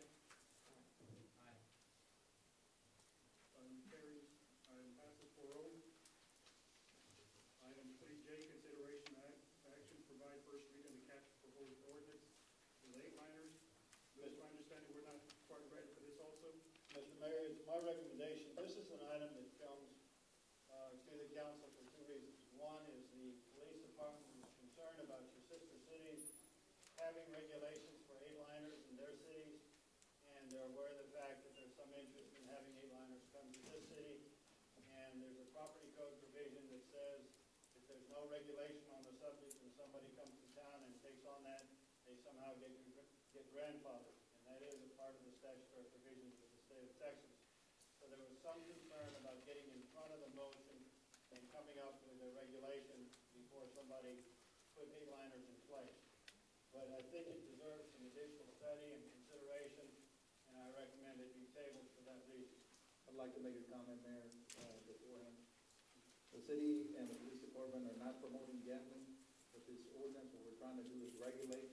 Aye. Carries. Item passes 4-0. Item 3J, consideration action, provide first reading to capture proposed ordinance for late liners. This is my understanding, we're not quite ready for this also. Mr. Mayor, it's my recommendation, this is an item that comes to the council for two reasons. One is the police department is concerned about your sister cities having regulations for eight-liners in their cities, and they're aware of the fact that there's some interest in having eight-liners come to this city. And there's a property code provision that says if there's no regulation on the subject and somebody comes to town and takes on that, they somehow get grandfathered. And that is a part of the statutory provisions of the state of Texas. So there was some concern about getting in front of the motion and coming up with a regulation before somebody put eight-liners in place. But I think it deserves some additional study and consideration, and I recommend it be tabled for that reason. I'd like to make a comment, Mayor, beforehand. The city and the police department are not promoting gambling with this ordinance. What we're trying to do is regulate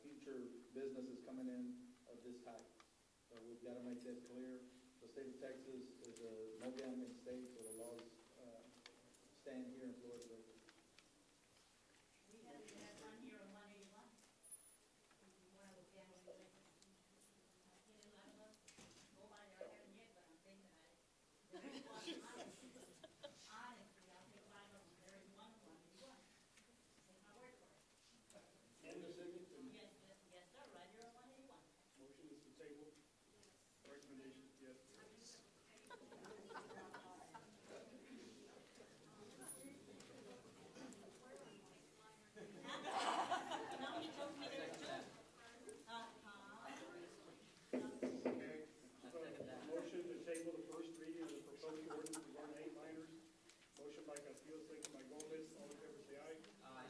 future businesses coming in of this type. So we've got to make that clear. The state of Texas is a no gambling state, so the laws stand here in Floresville. We had one here on 181. One of the gambling places. I've seen a lot of them. Nobody I haven't yet, but I'm thinking about it. There is one, honestly, I'll take 5 of them. There is one. Take my word for it. In the city, Yes, sir, right here on 181. motion is to table. Recommendation, yes. Now you told me there's two. Okay, so motion to table the first reading of the proposed ordinance regarding eight-liners. Motion by Castillo, second by Gomez. All in favor say aye. Aye.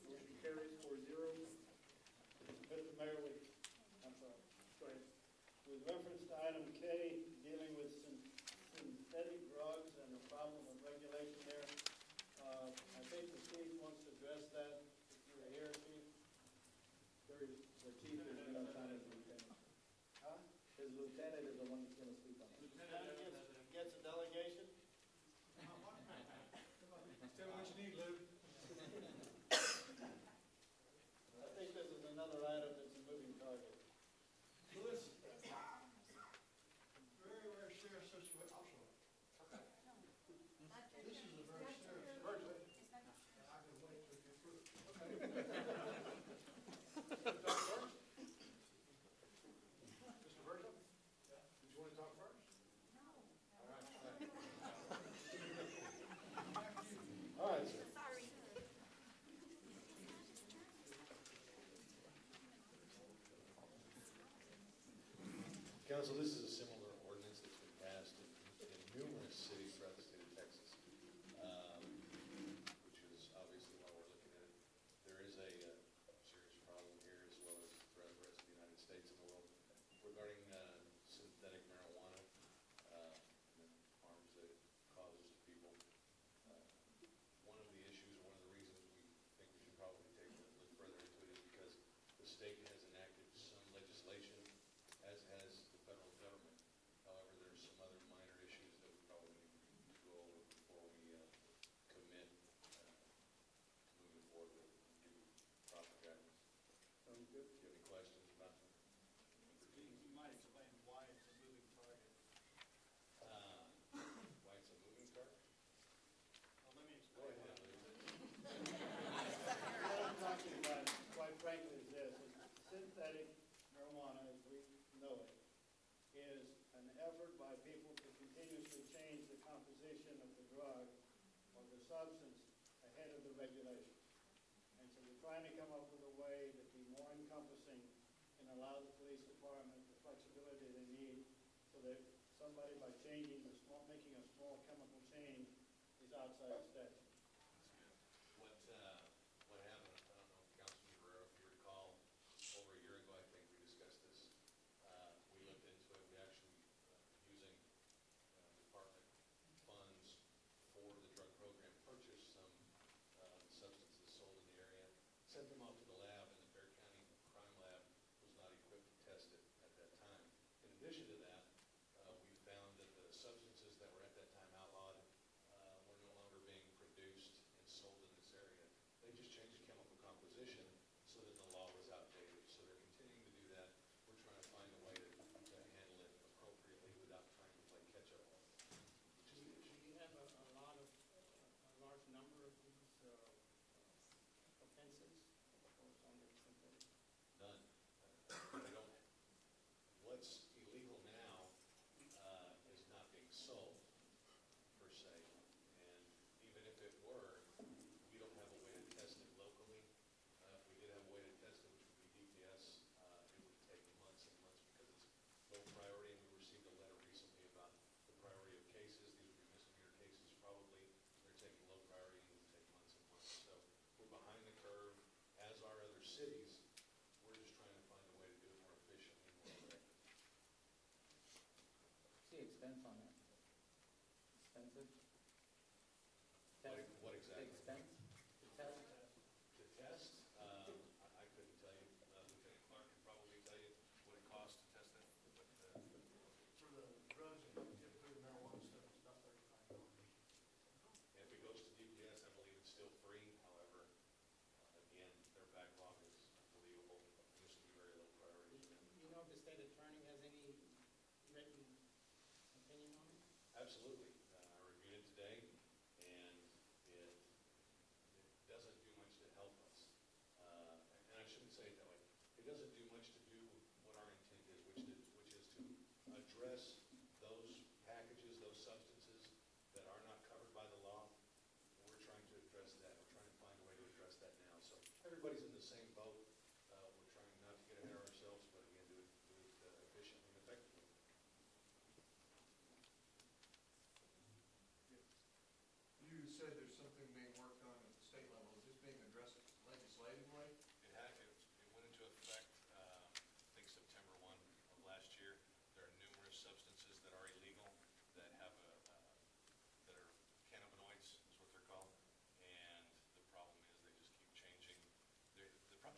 Motion carries 4-0. Mr. Mayor, I'm sorry. Go ahead. With reference to item K, dealing with synthetic drugs and the problem of regulation there, I think the chief wants to address that. If you're here, chief. The chief is going to sign his lieutenant. Huh? His lieutenant is the one that's going to speak on it. Gets a delegation? Tell me what you need, Lou. I think this is another item that's a moving target. Lewis. Very rare sheriff situation. I'll show you. This is a very serious. Virgil. I can wait till you get through. Mr. Virgil? Did you want to talk first? All right. All right, sir. Council, this is a similar ordinance that's been passed in numerous cities throughout the state of Texas, which is obviously why we're looking at it. There is a serious problem here as well as throughout the rest of the United States and the world regarding synthetic marijuana and the harms that it causes to people. One of the issues, or one of the reasons we think we should probably look further into it is because the state has enacted some legislation, as has the federal government. However, there's some other minor issues that we probably need to go over before we commit to moving forward with due proper guidance. Sounds good. Do you have any questions about that? You might explain why it's a moving target. Why it's a moving target? Well, let me Go explain. ahead, Lou. What I'm talking about, quite frankly, is this. Synthetic marijuana, as we know it, is an effort by people to continuously change the composition of the drug or the substance ahead of the regulation. And so we're trying to come up with a way that be more encompassing and allow the police department the flexibility they need so that somebody, by making a small chemical change, is outside the statute. What happened, I don't know if Councilman Guerrero, if you recall, over a year ago, I think we discussed this. We looked into it. We actually, using department funds for the drug program, purchased some substances sold in the area, sent them off to the lab, and the Bexar County Crime Lab was not equipped to expense on that? Expensive? What exactly? The expense, the test? The test, I couldn't tell you. Lieutenant Clark could probably tell you what it costs to test it, but, For the drugs and typically the marijuana stuff, it's about $35. if it goes to DPS, I believe it's still free. However, again, their backlog is unbelievable. It used to be very low priority for them. You know if the state attorney has any written opinion on it? Absolutely. I reviewed it today, and it doesn't do much to help us. And I shouldn't say it that way. It doesn't do much to do what our intent is, which is to address those packages, those substances that are not covered by the law. We're trying to address that. We're trying to find a way to address that now. So everybody's in the same boat. We're trying not to get ahead of ourselves, but again, do it efficiently and effectively. You said there's something being worked on at the state level. Is this being addressed legislatively? It went into effect, I think September 1 of last year. There are numerous substances that are illegal that have that are cannabinoids, is what they're called. And the problem is they just keep changing.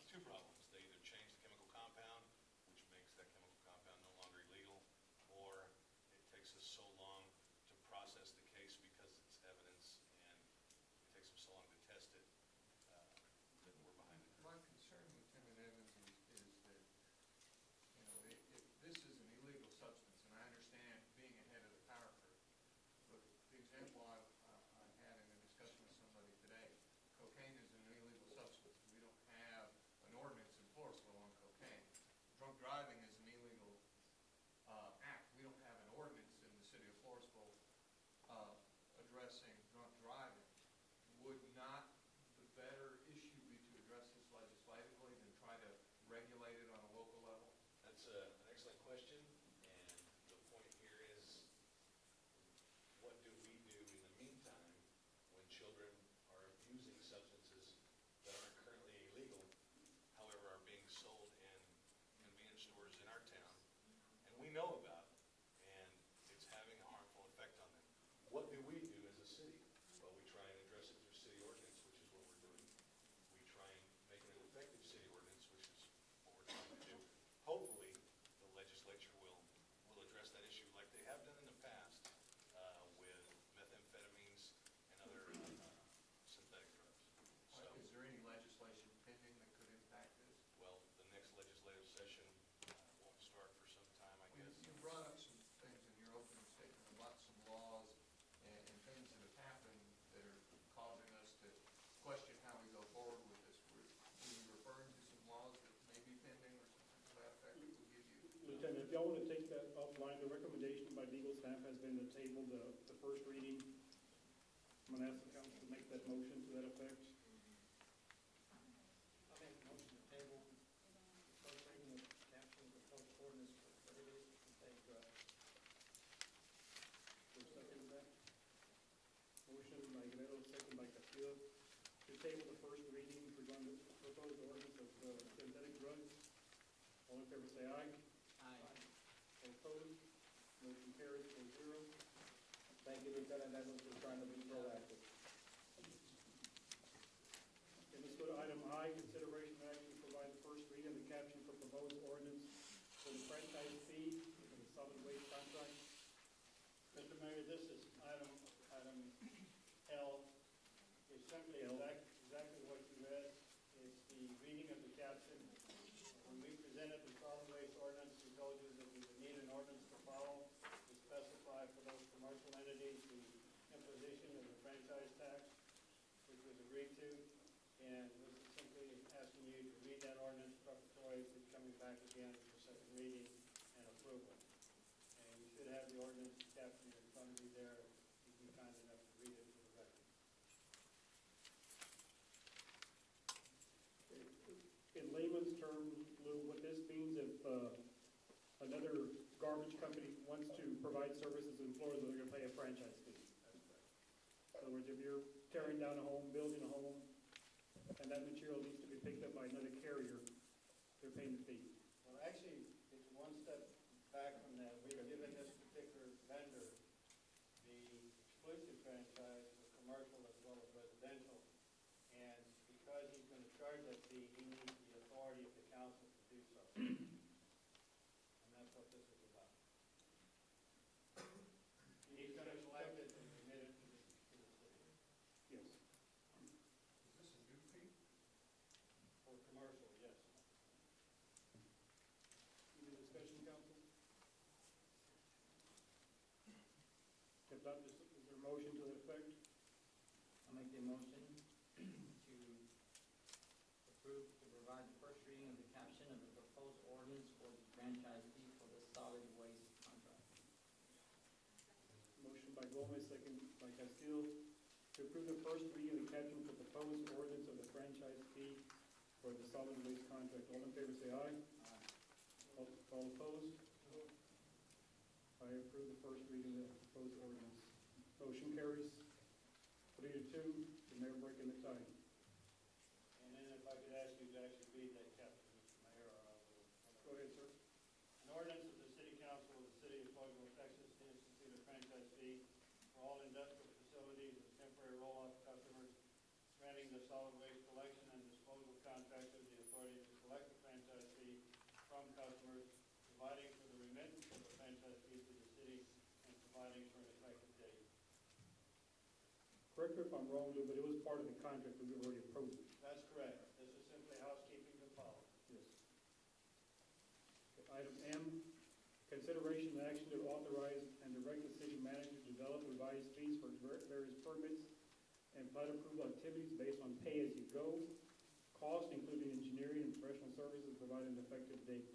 Two problems. They either change the chemical compound, which makes that chemical compound no longer illegal, or it takes us so long to process the case because it's evidence, and it takes them so long to test it, that we're behind the curve. My concern, Lieutenant Evans, is that, you know, if this is an illegal substance, and I understand being ahead of the power curve, but the example I had in a discussion with somebody today, cocaine is an illegal substance. We don't have an ordinance in Floresville on cocaine. Drunk driving is an illegal act. We don't have an ordinance in the city of Floresville addressing drunk driving. Would not the better issue be to address this legislatively than try to regulate it on a local level? That's an excellent question, and the point here is, what do we do in the meantime when children are abusing substances that aren't currently illegal, however are being sold in convenience stores in our town, and we know about it, and it's having a harmful effect on them? What do we do as a city? Well, we try and address it through city ordinance, which is what we're doing. We try and make it an effective city ordinance, which is what we're trying to do. Hopefully, the legislature will address that issue like they have done in the past with methamphetamines and other synthetic drugs. So, Is there any legislation pending that could impact this? well, the next legislative session won't start for some time, I guess. You brought up some things in your opening statement about some laws and things that have happened that are causing us to question how we go forward with this. Were you referring to some laws that may be pending or something to that effect that will give you? Lieutenant, if y'all want to take that offline, the recommendation by legal staff has been to table the first reading. I'm going to ask the council to make that motion to that effect. I'll make a motion to table first reading of caption proposed ordinance for prohibited synthetic drugs. Will second that? Motion by Guerrero, second by Castillo, to table the first reading regarding the proposed ordinance of synthetic drugs. All in favor say aye. Aye. All opposed? Motion carries 4-0. Thank you, Lieutenant Evans, for trying to be proactive. Okay, let's go to item I, consideration and action to provide the first reading of the caption for proposed ordinance for the franchise fee for the solid waste contract. Mr. Mayor, this is item L. It's simply exactly what you read. It's the reading of the caption. When we presented the solid waste ordinance, we told you that we would need an ordinance to follow to specify for those commercial entities the imposition of the franchise tax, which was agreed to. And this is simply asking you to read that ordinance preparatory to coming back again for second reading and approval. And you should have the ordinance caption in front of you there, if you'd be kind enough to read it for the record. In layman's terms, Lou, what this means, if another garbage company wants to provide services in Florida, they're going to pay a franchise fee. In other words, if you're tearing down a home, building a home, and that material needs to be picked up by another carrier, they're paying the fee. Well, actually, it's one step back from that. We've given this particular vendor franchise for commercial as well as residential. And because he's gonna charge that fee, he needs the authority of the council to do so. And that's what this is about. He's gonna collect it and remit it to the city. Yes. Is this a new fee? For commercial, yes. Any discussion, council? If not, is there a motion to that effect? I'll make the motion to approve to provide the first reading of the caption of the proposed ordinance for the franchise fee for the solid waste contract. Motion by Gomez, second by Castillo, to approve the first reading of the caption for proposed ordinance of the franchise fee for the solid waste contract. All in favor, say aye. All opposed? I approve the first reading of the proposed ordinance. Motion carries 3-2, the mayor breaking the tie. And then if I could ask you to actually read that caption, Mr. Mayor, or I will. Go ahead, sir. An ordinance of the City Council of the City of Floresville, Texas, to institute a franchise fee for all industrial facilities and temporary roll-off customers, granting the solid waste collection and disposal contractor the authority to collect the franchise fee from customers, providing for the remittance of the franchise fee to the city, and providing for an effective date. Correct me if I'm wrong, Lou, but it was part of the contract that we already approved. That's correct. This is simply housekeeping to follow. Yes. Item M, consideration and action to authorize and direct the city manager to develop revised fees for various permits and plat approval activities based on pay-as-you-go, cost including engineering and professional services, providing an effective date.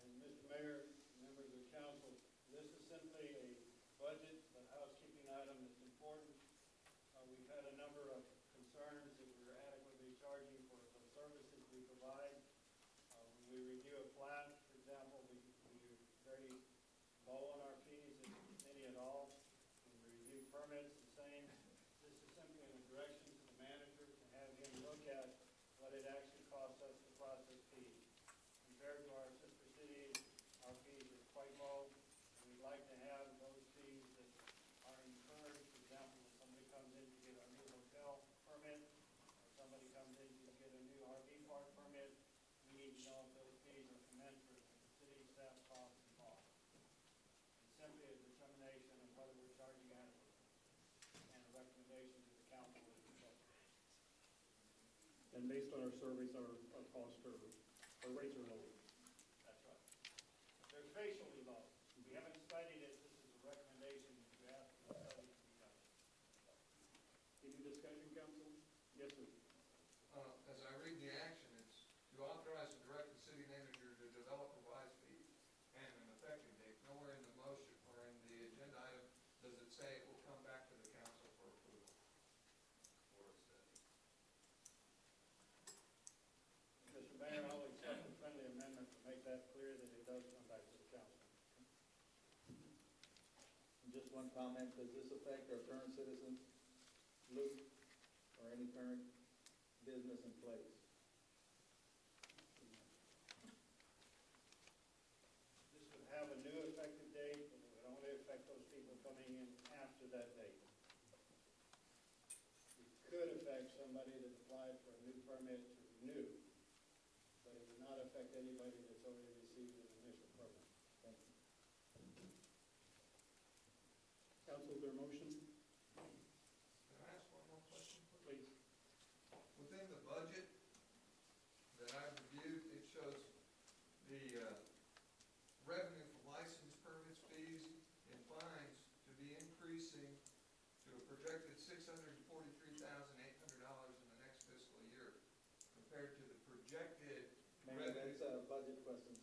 And Mr. Mayor, members of the council, this is simply a budget, but housekeeping item that's important. We've had a number of concerns that we're adequately charging for the services we provide. When we review a plat, for example, we're very low on our fees, if any at all. When we review permits, the same. This is simply a direction to the manager to have him look at what it actually costs us to process fees. Compared to our sister cities, our fees are quite low, and we'd like to have those fees that are incurred. For example, when somebody comes in to get a new hotel permit, or somebody comes in to get a new RV park permit, we need to know if those fees are commensurate with the city staff costs involved. It's simply a determination of whether we're charging adequately, and a recommendation to the council is acceptable. And based on our surveys, our cost or our rates are low. That's right. They're facially low. We haven't studied it. This is a recommendation that you have to study to be done. Any discussion, council? Yes, sir. As I read the action, it's to authorize and direct the city manager to develop revised fees and an effective date. Nowhere in the motion or in the agenda item does it say it will come back to the council for approval or a study. Mr. Mayor, I'll accept a friendly amendment to make that clear that it does come back to the council. And just one comment, does this affect our current citizens, Luke, or any current business in place? This would have a new effective date, and it would only affect those people coming in after that date. It could affect somebody that applied for a new permit to renew, but it would not affect anybody that's already received an initial permit. Thank you. Council, is there a motion? Can I ask one more question, please? Please. Within the budget that I've reviewed, it shows the revenue from license permits, fees, and fines to be increasing to a projected $643,800 in the next fiscal year compared to the projected Mayor, revenue. that's budget questions.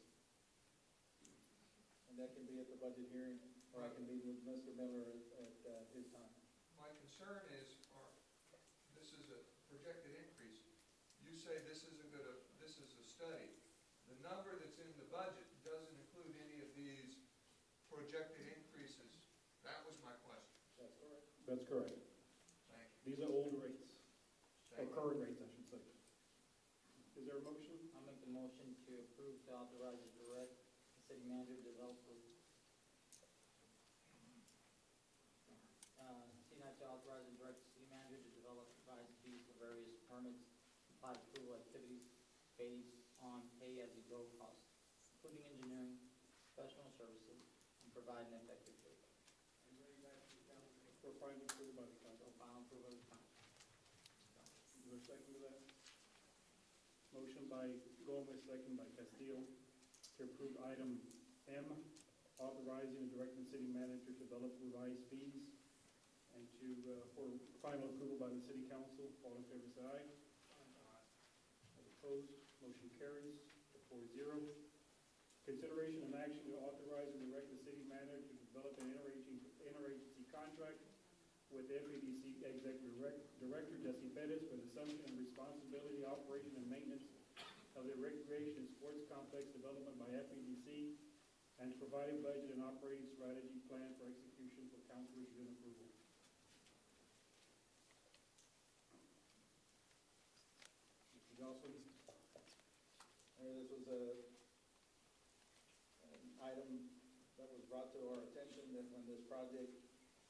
And that can be at the budget hearing, or I can be with Mr. Miller at his time. My concern is, this is a projected increase. You say this isn't good, this is a study. The number that's in the budget doesn't include any of these projected increases. That was my question. That's correct. That's correct. Thank you. These are old rates, or Thank you. current rates, I should say. Is there a motion? I'll make the motion to approve to authorize and direct the city manager to develop based on pay-as-you-go costs, including engineering, professional services, and provide an effective date. And bring it back to the council for final approval by the So council. final approval of the council. Is there a second to that? Motion by Gomez, second by Castillo, to approve item M, authorizing and directing the city manager to develop revised fees and to, for final approval by the city council. All in favor, say aye. All opposed, motion carries 4-0. Consideration and action to authorize and direct the city manager to develop an interagency contract with FEDC Executive Director Jesse Pettis for the assumption and responsibility, operation, and maintenance of the recreation and sports complex development by FEDC, and to provide a budget and operating strategy plan for execution for council review and approval. Mr. Johnson? This was an item that was brought to our attention that when this project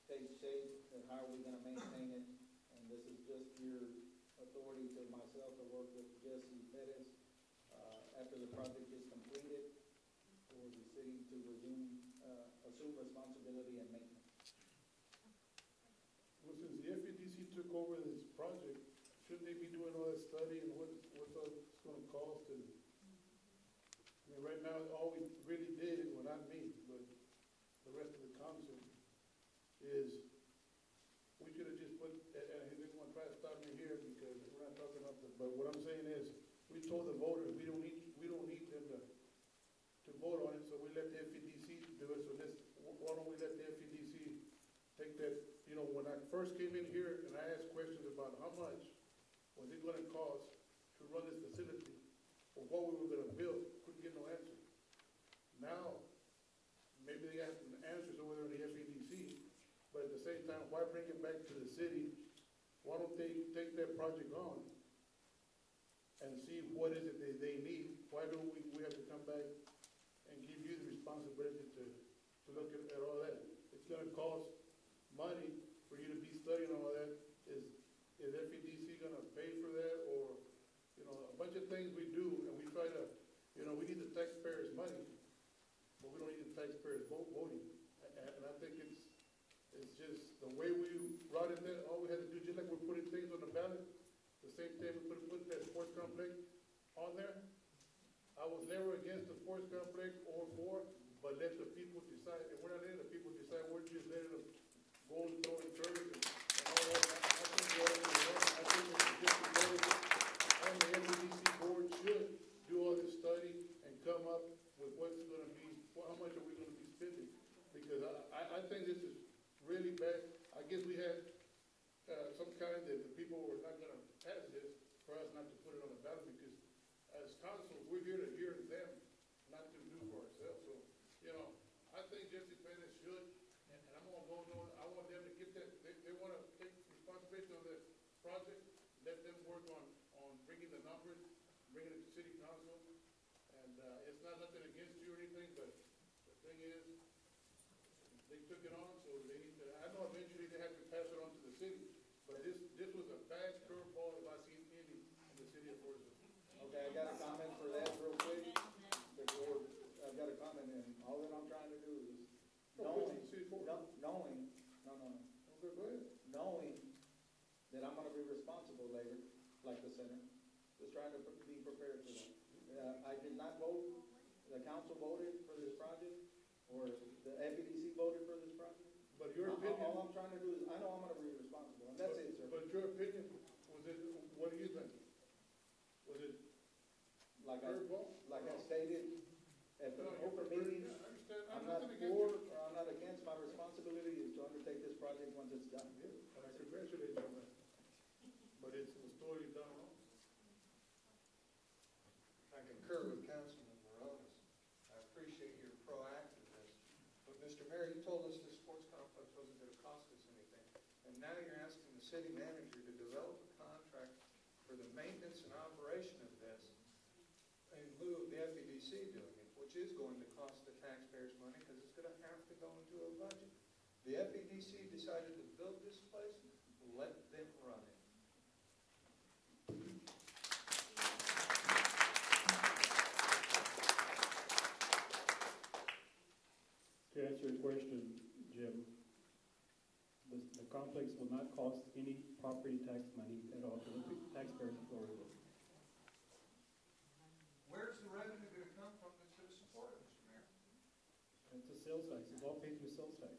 takes shape, that how are we gonna maintain it? And this is just your authority to myself to work with Jesse Pettis, after the project is completed, for the city to assume responsibility and maintenance. Well, since the FEDC took over this project, shouldn't they be doing all that study and what's gonna cost? And I mean, right now, all we really did, well, not me, but the rest of the council, is we should have just put, and he didn't want to try to stop me here because we're not talking about the, but what I'm saying is, we told the voters, we don't need them to vote on it, so we let the FEDC do it. So why don't we let the FEDC take that, you know, when I first came in here and I asked questions about how much was it gonna cost to run this facility, or what we were gonna build, couldn't get no answer. Now, maybe they have some answers over there in the FEDC, but at the same time, why bring it back to the city? Why don't they take that project on and see what is it they need? Why do we have to come back and give you the responsibility to look at all that? It's gonna cost money for you to be studying all that. Is FEDC gonna pay for that? Or, you know, a bunch of things we do, and we try to, you know, we need the taxpayers' money, but we don't need the taxpayers voting. And I think it's just the way we routed that, all we had to do, just like we're putting things on the ballot, the same thing we put that sports complex on there. I was never against the sports complex or for, but let the people decide. And we're not letting the people decide, we're just letting them go and throw in turds and all that. I think it's just the way, and the FEDC board should do all this study and come up with what's gonna be, how much are we gonna be spending? Because I think this is really bad. I guess we had some kind that the people were not gonna pass this for us not to put it on the ballot, because as councils, we're here to hear them, not to do for ourselves. So, you know, I think Jesse Pettis should, and I'm gonna go on, I want them to get that, they wanna take responsibility on the project, let them work on bringing the numbers, bringing it to city council. And it's not nothing against you or anything, but the thing is, they took it on, so they need to, I know eventually they have to pass it on to the city, but this was a bad curveball if I've seen any in the city of Floresville. Okay, I got a comment for that real quick. Before, I've got a comment, and all that I'm trying to do is knowing that I'm gonna be responsible later, like the center, just trying to be prepared for that. I did not vote, the council voted for this project, or the FEDC voted for this project. But your opinion. All I'm trying to do is, I know I'm gonna be responsible, and that's it, sir. But your opinion, was it, what do you think? Was it Like curveball? I stated at the open meeting, I understand. I'm not nothing against for, you. or I'm not against, my responsibility is to undertake this project once it's done. Yeah, and I congratulate you on that. But it was totally done wrong. I concur with Councilman Morones. I appreciate your proactiveness. But Mr. Mayor, you told us this sports complex wasn't going to cost us anything. And now you're asking the city manager to develop a contract for the maintenance and operation of this in lieu of the FEDC doing it, which is going to cost the taxpayers money because it's going to have to go into a budget. The FEDC decided to build this place, let them run it. complex will not cost any property tax money at all to the taxpayers of Floresville. Where's the revenue gonna come from that's gonna support it, Mr. Mayor? It's a sales tax, it's all paid through sales tax.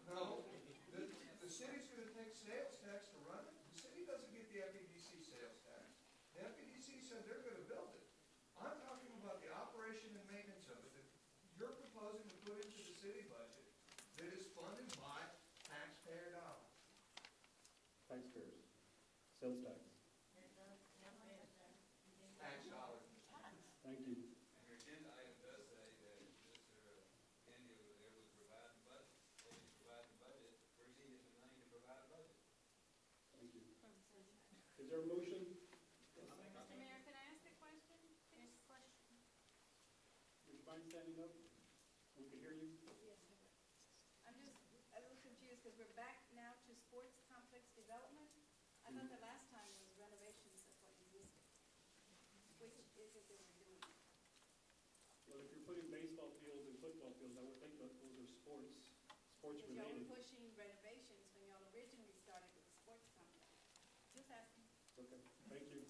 No, the city's gonna take sales tax to run it. The city doesn't get the FEDC sales tax. The FEDC said they're gonna build it. I'm talking about the operation and maintenance of it that you're proposing to put into the city budget that is funded by taxpayer dollars. Taxpayers, sales tax. Tax dollars. Thank you. And your agenda item does say that Mr. Kennedy was able to provide the budget. Well, he's providing the budget, where's he getting the money to provide a budget? Thank you. Is there a motion? Mr. Mayor, can I ask a question? Yes, question. Would you mind standing up? We can hear you. I'm just a little confused because we're back now to sports complex development. I thought the last time was renovations of what existed. Which is it that we're doing? Well, if you're putting baseball fields and football fields, I would think that those are sports Because y'all were related. pushing renovations when y'all originally started with the sports complex. Just asking. Okay, thank you.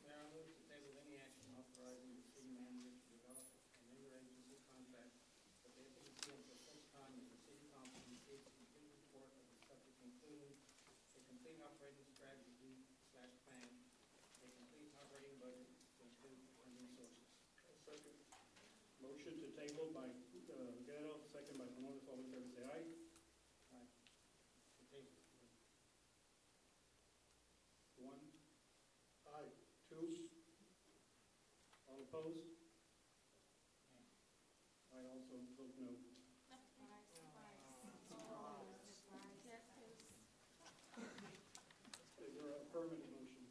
Mayor, I move to table any action authorizing the city manager to develop an interagency contract with the FEDC until such time as the city council receives a complete report of the subject, including a complete operating strategy/plan, a complete operating budget to include funding sources. Second. Motion to table by Guerrero, second by Flores. All in favor, say aye. Aye. To table. One. Aye. Two. All opposed? I also vote no. Is there a affirmative motion?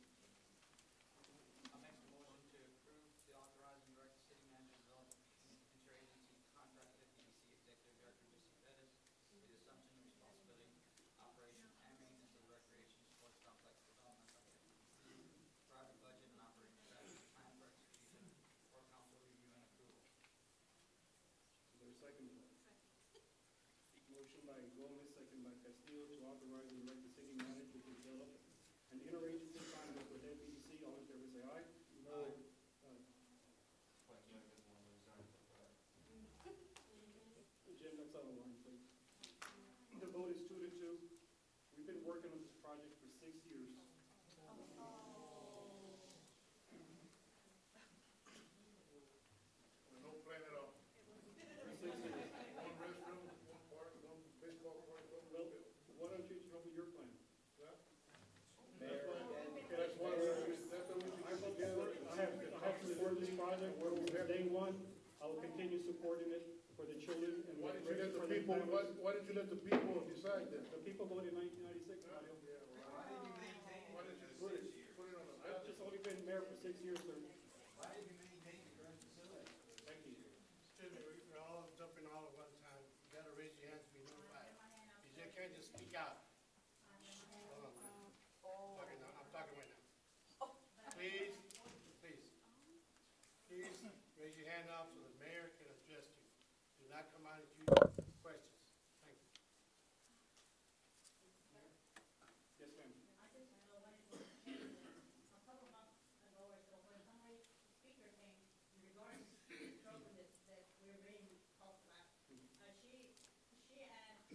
I'll make the motion to approve the authorize and direct the city manager to develop an interagency contract with FEDC Executive Director Jesse Pettis for the assumption and responsibility, operation, and maintenance of the recreation sports complex development by FEDC, private budget and operating strategy, plan for execution, or council review and approval. Is there a second? Motion by Gomez, second by Castillo, to authorize and direct the city manager to develop an interagency contract with FEDC. All in favor, say aye. No. Aye. Jim, that's out of line, please. The vote is 2-2. We've been working on this project for 6 years. No plan at all. For 6 years. One restroom, one park, one baseball court, one Well, field. why don't you tell me your plan? Yeah? Mayor, That's why we should get together. I have supported this project since day one. I will continue supporting it for the children and Why didn't you let the for their people, families. why didn't you let the people decide that? The people voted in 1996, Mario. Why didn't you maintain it Why for didn't you just put 6 it, years? put it on the I've just only been mayor for 6 years, sir. Why didn't you maintain the current facility? Thank you. Excuse me, we're all jumping all at one time. You gotta raise your hand to be notified. You just can't just speak out. Hold on, man. Talking now, I'm talking right now. Please, please. Please, raise your hand up so the mayor can address you. Do not come out and use questions. Thank you. Yes, ma'am. I just know when it was a couple months ago or so, when somebody, speaker came in regards to the program that we're being talked about. She asked,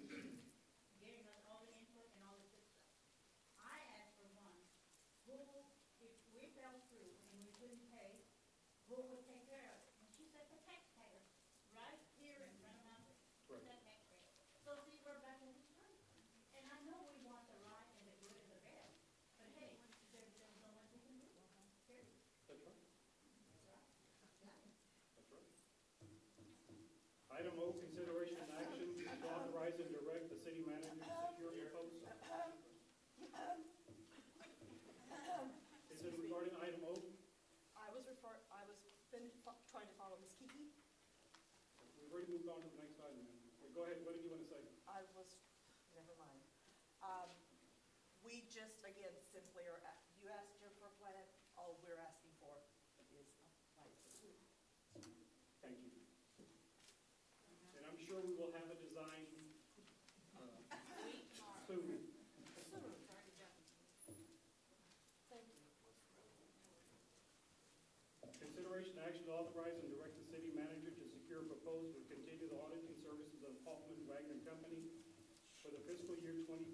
giving us all the input and all this good stuff. I asked for one, who, if we fell through and we couldn't pay, who would take care of it? And she said the taxpayer, right here in front of us, Right. the taxpayer. So see, we're back in this time. And I know we want the right and the good and the bad, but hey, there's no one who can do it, period. That's right. Yeah. That's right. Item O, consideration and action to authorize and direct the city manager to secure your post. Is it regarding item O? I was trying to follow Ms. Kiki. We've already moved on to the next item. Go ahead, what did you want to say? I was, never mind. We just, again, simply are, you asked her for a plan, all we're asking for is a plan. Thank you. And I'm sure we will have a design soon. proposed to continue the auditing services of Hoffman, Wagner and Company for the fiscal year 2013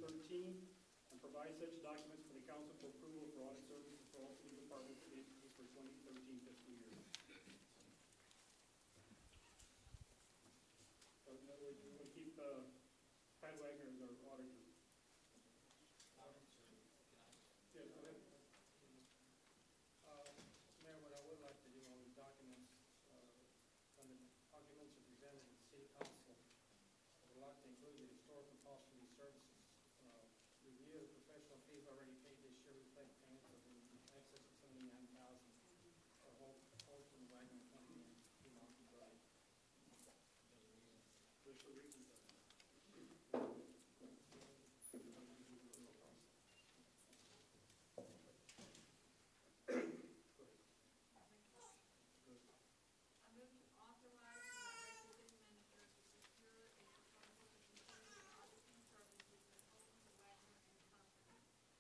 and provide such documents for the council for approval for audit services for all city departments and agencies for 2013 fiscal year. So in other words, we want to keep Pat Wagner as our auditor. Yes, go ahead. Mayor, what I would like to do on the documents, when the documents are presented to the city council, I would like to include the historical cost for these services. Review of professional fees already paid this year reflect payments of in excess of $79,000 for Holton, Wagner and Company and Mountain Drive. What's the reason for that? I move to authorize and direct the city manager to secure a proposal to continue the auditing services of Holton, Wagner and Company,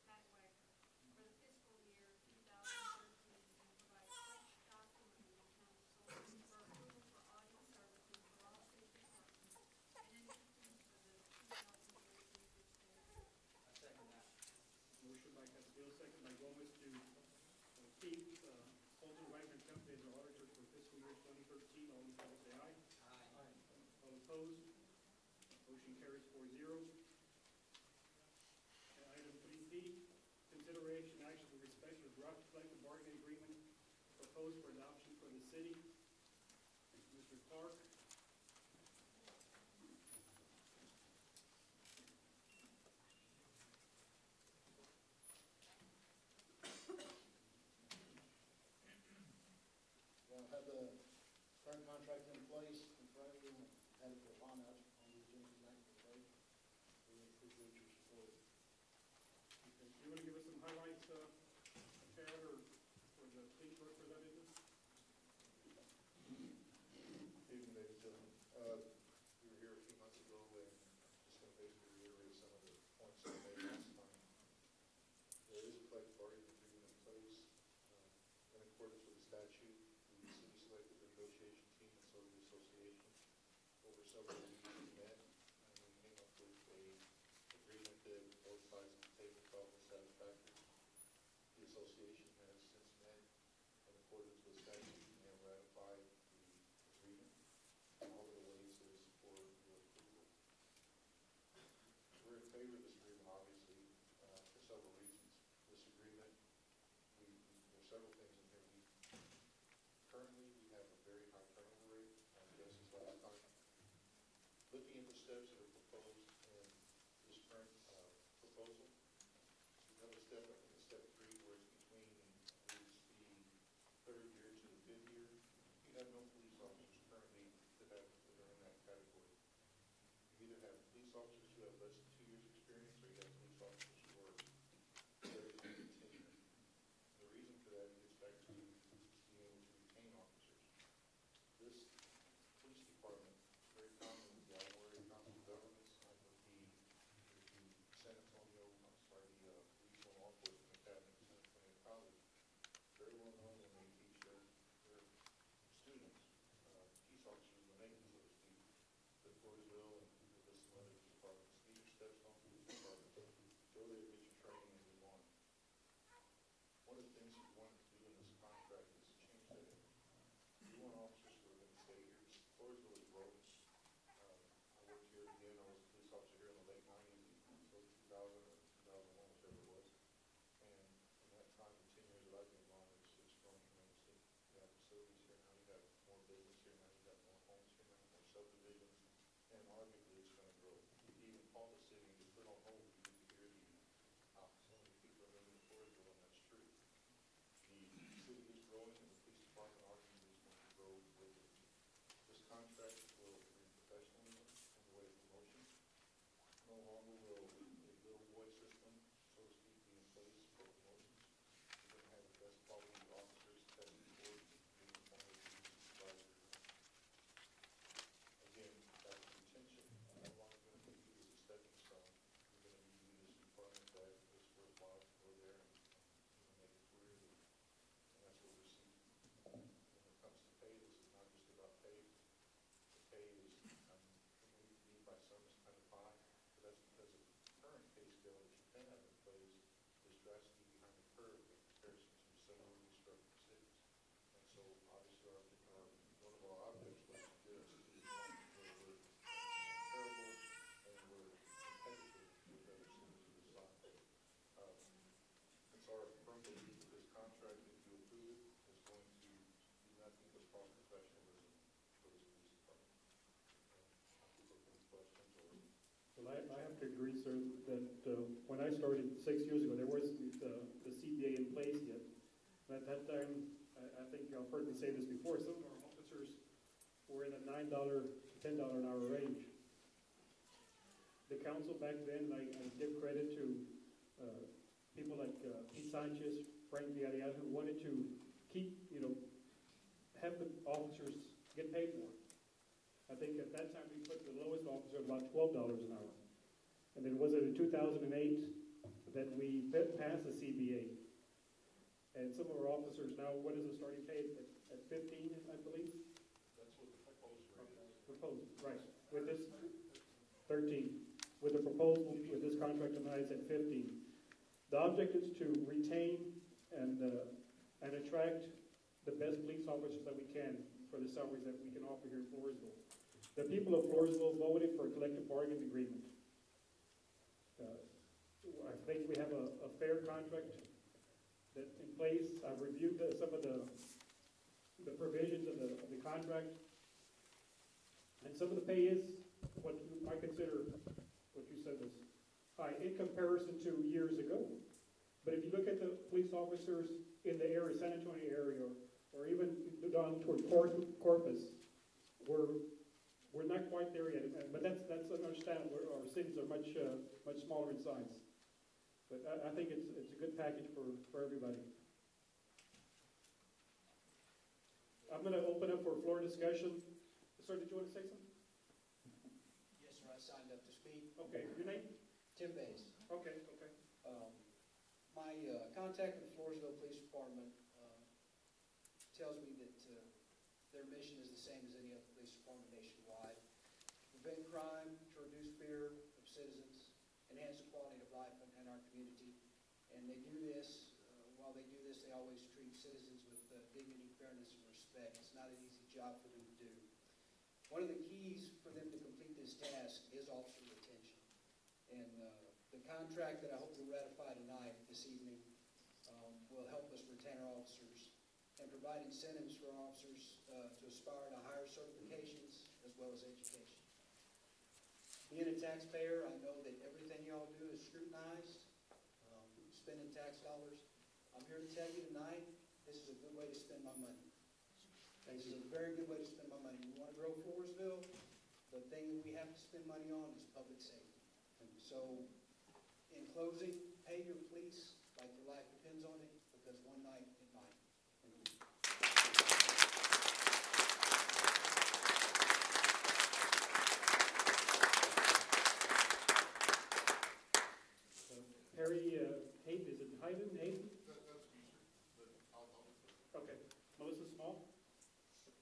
Pat Wagner, for the fiscal year 2013 and provide such document to the council for approval for audit services for all city departments and entities for the 2013 fiscal year. I second that. Motion by Castillo, second by Gomez to keep Holton, Wagner and Company as our auditor for fiscal year 2013. All in favor say aye. Aye. All opposed? Motion carries 4-0. Item 3B, consideration action with respect to draft collective bargaining agreement proposed for adoption for the city. Mr. Clark. Have the current contract in place in front of you, and had it upon us on the agenda tonight today. We appreciate your support. Okay, you want to give us some highlights, Chad, or the police representative? Evening, ladies and gentlemen. We were here a few months ago and just going to basically reiterate some of the points that I made last time. There is a collective bargaining agreement in place in accordance with the statute. The city selected the negotiation team and so did the association. Over several weeks we met and we came up with a agreement that both sides of the table felt was satisfactory. The association has since met in accordance with statute and have ratified the agreement. All of the ways is for your approval. We're in favor of this agreement, obviously, for several reasons. This agreement, there's several things in here. Currently, we have a very high turnover rate, as is last time. Looking at the steps that are proposed in this current proposal, we have a step, I think it's step 3, where it's between it's the 3rd year to the 5th year. You have no police officers currently that are in that category. You either have police officers who have less than 2 years experience, or you have police officers who are very tenured. The reason for that gets back to being able to retain officers. This police department, very common with the Alabama Council of Governments and with the San Antonio, the Regional Law Enforcement Academy at San Antonio College, very well known when they teach their students, peace officers, when they can, so to speak, the Floresville and with some other departments. These are stepstone police departments. Go there, get your training, and move on. One of the things we wanted to do in this contract is change that. We want officers who are going to stay here. Floresville is growing. I worked here again. I was a police officer here in the late 90s, so 2000 or 2001, whichever it was. And in that time, the 10 years that I've been gone, it's grown tremendously. You have facilities here now. You have more business here now. You have more homes here now, more subdivisions. And arguably, it's going to grow. You can even call the city and just put on hold. You can hear so many people are living in Floresville, and that's true. The city is growing, and the police department arguably is going to grow with it. This contract will bring professionalism in the way of promotion. No longer will a little boy system, so to speak, be in place for promotions. We're going to have the best quality officers tested for being appointed to be supervisors. Again, that's the intention. No longer going to be viewed as a stepping stone. We're going to be viewed as a department that is worthwhile to go there and make a career with. And that's what we're seeing. When it comes to pay, this is not just about pay. The pay drastically behind the curve in comparison to some of these structured cities. And so obviously one of our objects was to get us to the point where we're comparable and we're competitive with other cities of this size. It's our firm belief that this contract, if you approve it, is going to do nothing but prompt professionalism for this police department. I think there any questions or. Well, I have to agree, sir, that when I started 6 years ago, there wasn't the CBA in place yet. And at that time, I think y'all heard me say this before, some of our officers were in a $9 to $10 an hour range. The council back then, I give credit to people like Pete Sanchez, Frank Villarreal, who wanted to keep, have the officers get paid more. I think at that time we put the lowest officer at about $12 an hour. And then was it in 2008 that we passed the CBA? And some of our officers now, what is the starting pay at 15, I believe? That's what the proposed rate is. Proposed, right. With this 13. With the proposal, with this contract tonight, it's at 15. The object is to retain and attract the best police officers that we can for the salaries that we can offer here in Floresville. The people of Floresville voted for a collective bargaining agreement. I think we have a fair contract that's in place. I've reviewed some of the provisions of the contract, and some of the pay is what I consider what you said was high in comparison to years ago. But if you look at the police officers in the area, San Antonio area, or even down toward Corpus, we're not quite there yet. But that's understandable. Our cities are much smaller in size. But I think it's a good package for everybody. I'm going to open up for floor discussion. Sir, did you want to say something? Yes, sir, I signed up to speak. Okay, your name? Tim Bays. Okay. My contact with the Floresville Police Department tells me that their mission is the same as any other police department nationwide. Prevent crime, to reduce fear of citizens, enhance the quality of life in our community. And they do this, while they do this, they always treat citizens with dignity, fairness, and respect. It's not an easy job for them to do. One of the keys for them to complete this task is officer retention. And the contract that I hope to ratify tonight, this evening, will help us retain our officers and provide incentives for officers to aspire to higher certifications as well as education. Being a taxpayer, I know that everything y'all do is scrutinized, spending tax dollars. I'm here to tell you tonight, this is a good way to spend my money. This is a very good way to spend my money. We want to grow Floresville. The thing that we have to spend money on is public safety. So, in closing, pay your police like your life depends on it, because one night it might. Harry Hayden, is it Hayden? That's me, sir. But Okay. Melissa Small?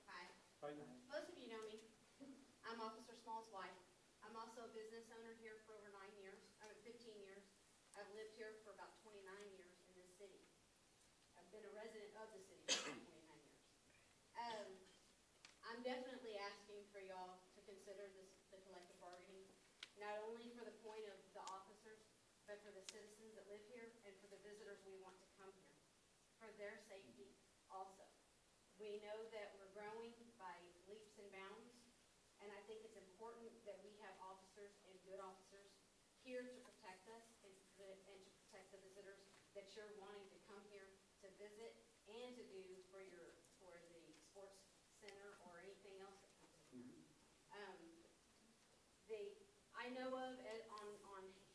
Hi. Hi. Most of you know me. I'm Officer Small's wife. I'm also a business owner here for over 15 years. I've lived here for about 29 years in this city. I've been a resident of the city for 29 years. I'm definitely asking for y'all to consider the collective bargaining, not only for the point of the officers, but for the citizens that live here and for the visitors we want to come here, for their safety also. We know that we're growing by leaps and bounds, and I think it's important that we have officers and good officers here to protect us and to protect the visitors that you're wanting to come here to visit and to do for the sports center or anything else that comes in. I know of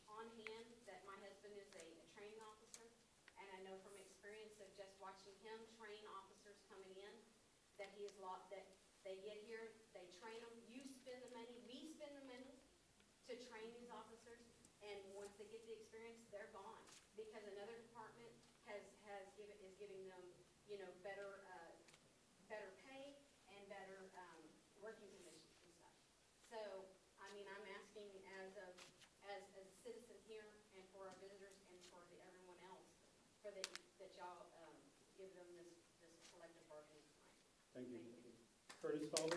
on hand that my husband is a training officer, and I know from experience of just watching him train officers coming in that that they get here, they train them, you spend the money, we spend the money to train these officers, and once they get the experience, they're gone because another department is giving them, better pay and better working conditions and stuff. So, I'm asking as a citizen here and for our visitors and for everyone else Thank you. Thank you. Curtis Fowler?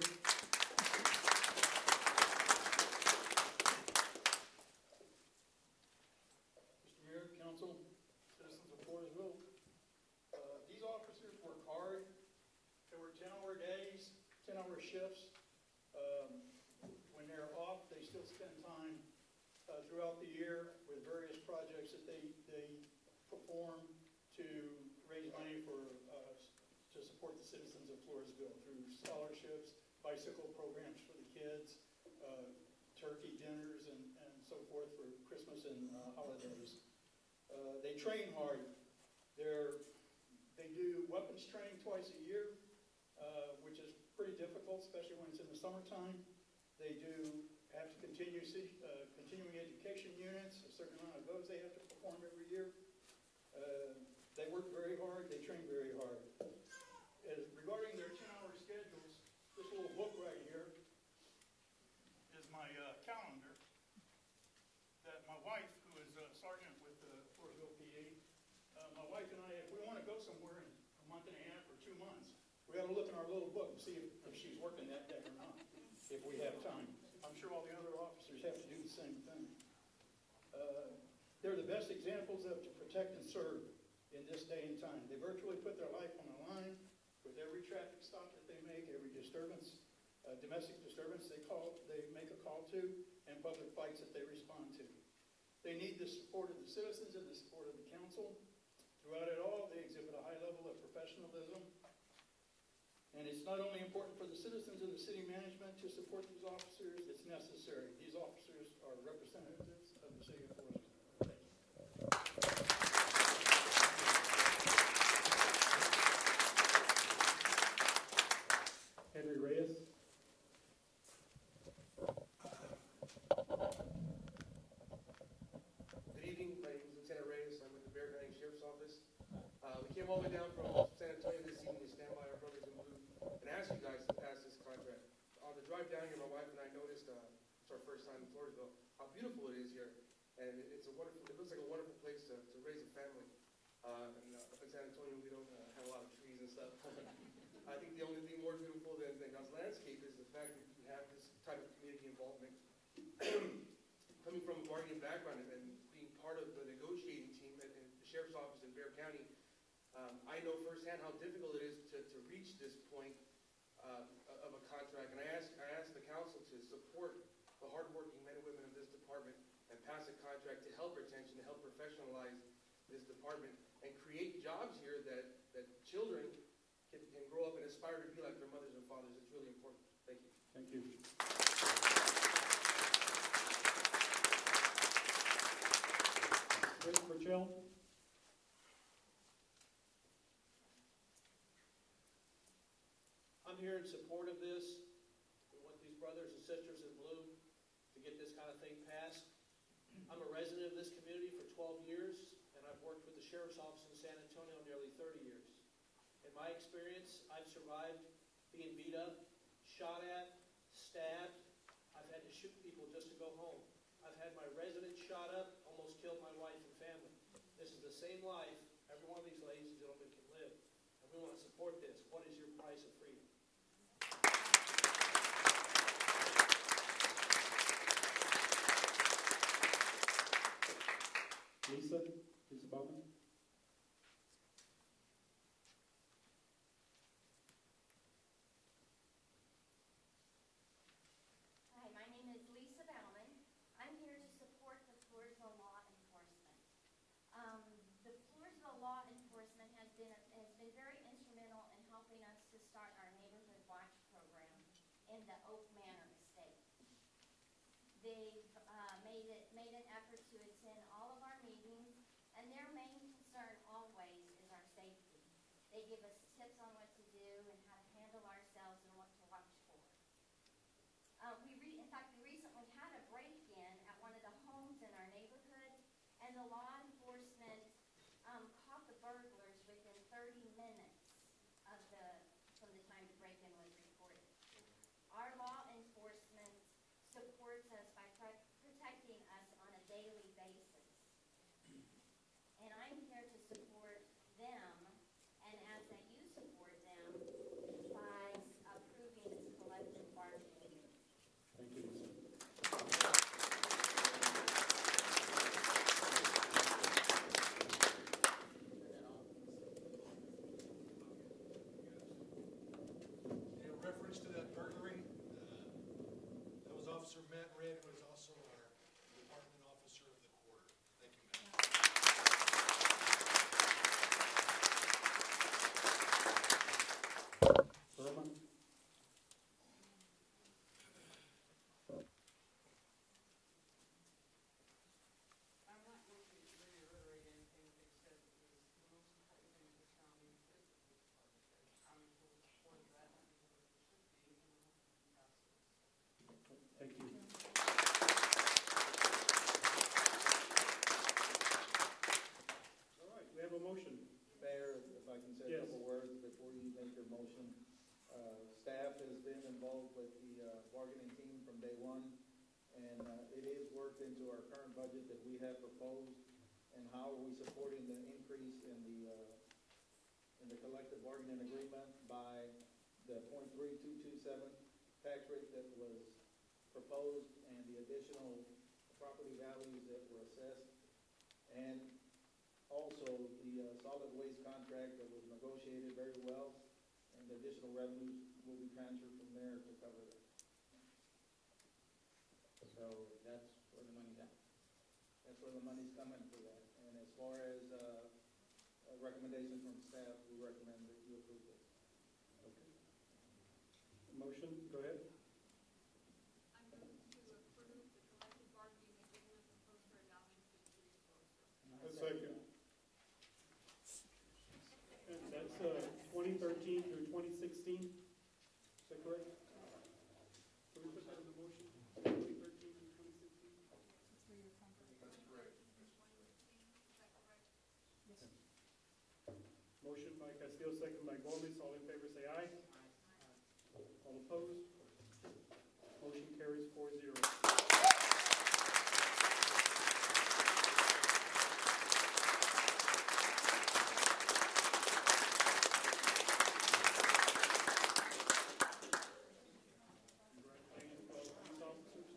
Mr. Mayor, Council, citizens of Floresville, these officers work hard. They work 10-hour days, 10-hour shifts. When they're off, they still spend time throughout the year with various projects that they perform to raise money to support the citizens of Floresville through scholarships, bicycle programs for the kids, turkey dinners, and so forth for Christmas and holidays. They train hard. They do weapons training twice a year, which is pretty difficult, especially when it's in the summertime. They have to continuing education units, a certain amount of those they have to perform every year. They work very hard, they train very hard. Regarding their 10-hour schedules, this little book right here is my calendar that my wife, who is a sergeant with Floresville PD, my wife and I, if we want to go somewhere in a month and a half or 2 months, we got to look in our little book and see if she's working that day or not, if we have time. I'm sure all the other officers have to do the same thing. They're the best examples of to protect and serve in this day and time. They virtually put their life on the line with every traffic stop that they make, every disturbance, domestic disturbance they make a call to, and public fights that they respond to. They need the support of the citizens and the support of the council. Throughout it all, they exhibit a high level of professionalism. And it's not only important for the citizens and the city management to support these officers, it's necessary. These officers are representatives of the city of Floresville. Henry Reyes? Good evening, my name is Lieutenant Reyes, I'm with the Bear County Sheriff's Office. We came all the way down from San Antonio this evening to stand by our brothers in blue and ask you guys to pass this contract. On the drive down here, my wife and I noticed, it's our first time in Floresville, how beautiful it is here. And it looks like a wonderful place to raise a family. Up in San Antonio, we don't have a lot of trees and stuff. I think the only thing more beautiful than God's landscape is the fact that you have this type of community involvement. Coming from a bargaining background and being part of the negotiating team at the Sheriff's Office in Bear County, I know firsthand how difficult it is to reach this point of a contract. And I ask the council to support the hardworking men and women of this department and pass a contract to help retention, to help professionalize this department, and create jobs here that children can grow up and aspire to be like their mothers and fathers. It's really important. Thank you. Thank you. Chris Burchell? I'm here in support of this. We want these brothers and sisters in blue to get this kind of thing passed. I'm a resident of this community for 12 years, and I've worked with the Sheriff's Office in San Antonio nearly 30 years. In my experience, I've survived being beat up, shot at, stabbed. I've had to shoot people just to go home. I've had my residents shot up, almost killed my wife and family. This is the same life every one of these ladies and gentlemen can live, and we want to support this. What is your price of freedom? Lisa Bowman? Hi, my name is Lisa Bauman. I'm here to support the Floresville law enforcement. The Floresville law enforcement has been very instrumental in helping us to start our neighborhood watch program in the Oak Manor estate. They've made an effort to attend all of our meetings, and their main concern always is our safety. They give us tips on what to do and how to handle ourselves and what to watch for. In fact, we recently had a break-in at one of the homes in our neighborhood, and the law enforcement caught the burglars within 30 minutes from the time the break-in was reported. Our law enforcement supports us by protecting us on a daily basis. And I'm here to support them and ask that you support them by we have proposed, and how are we supporting the increase in the collective bargaining agreement by the .3227 tax rate that was proposed, and the additional property values that were assessed, and also the solid waste contract that was negotiated very well, and the additional revenues will be transferred from there to cover that. So that's where the money's at. That's where the money's coming for that. And as far as a recommendation from staff, we recommend that you approve this. Okay. Motion, go ahead. I move to approve the collective bargaining agreement proposed for adoption for the city of Floresville. A second. That's 2013 through 2016, is that correct? Can we put that in the motion? 2013 through 2016? That's correct. Motion by Castillo, second by Gomez. All in favor say aye. All opposed? Motion carries 4-0. Congratulations to all the police officers.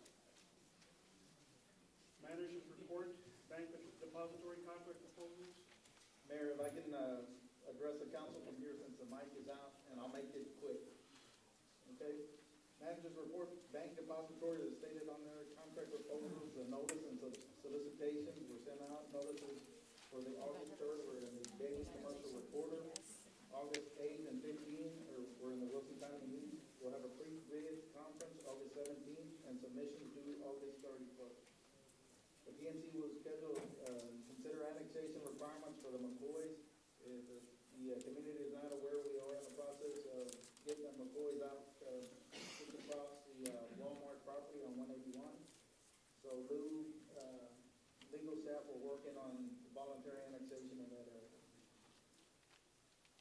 Managers report, bank depository contract proposals. Mayor, if I can address the council from here since the mic is out, and I'll make it quick. Okay? Managers report, bank depository is stated on their contract proposals, the notice and solicitations were sent out. Notices for the August 3rd were in the Daily Commercial Reporter. August 8th and 15th were in the Wilson County News. We'll have a pre-bid conference August 17th and submission due August 31st. The PNC will schedule, consider annexation requirements for the McCoys. If the community is not aware, we are in the process of getting the McCoys out, just across the Walmart property on 181. So legal staff are working on voluntary annexation in that area.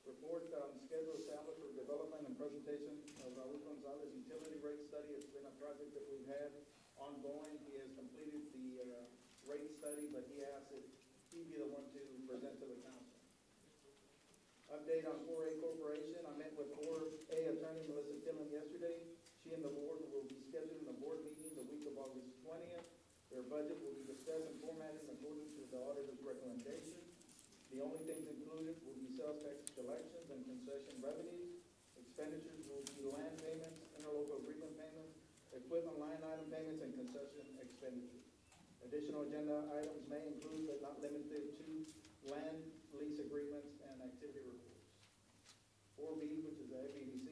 Report schedule established for development and presentation of Raul Gonzalez utility rate study. It's been a project that we've had ongoing. He has completed the rate study, but he asked if he be the one to present to the council. Update on 4A Corporation. I met with 4A attorney Melissa Tillman yesterday. She and the board will be scheduling a board meeting the week of August 20th. Their budget will be discussed and formatted according to the auditor's recommendation. The only things included will be sales tax collections and concession revenues. Expenditures will be land payments, interlocal agreement payments, equipment line item payments, and concession expenditures. Additional agenda items may include, but not limited to, land lease agreements and activity reports. 4B, which is the FEDC.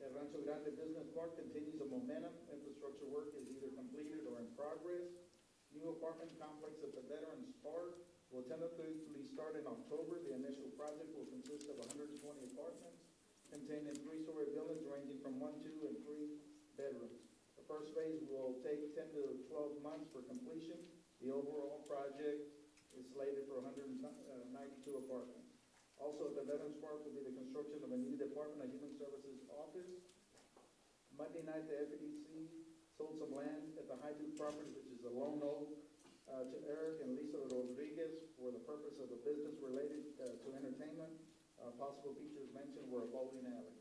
El Rancho Grande Business Park continues a momentum. Infrastructure work is either completed or in progress. New apartment complex at the Veterans Park will tentatively start in October. The initial project will consist of 120 apartments containing 3-story buildings ranging from 1, 2, and 3 bedrooms. The first phase will take 10 to 12 months for completion. The overall project is slated for 192 apartments. Also at the Veterans Park will be the construction of a new Department of Human Services office. Monday night, the FEDC sold some land at the High Duke property, which is the Lone Oak, to Eric and Lisa Rodriguez for the purpose of a business related to entertainment. Possible features mentioned were a bowling alley.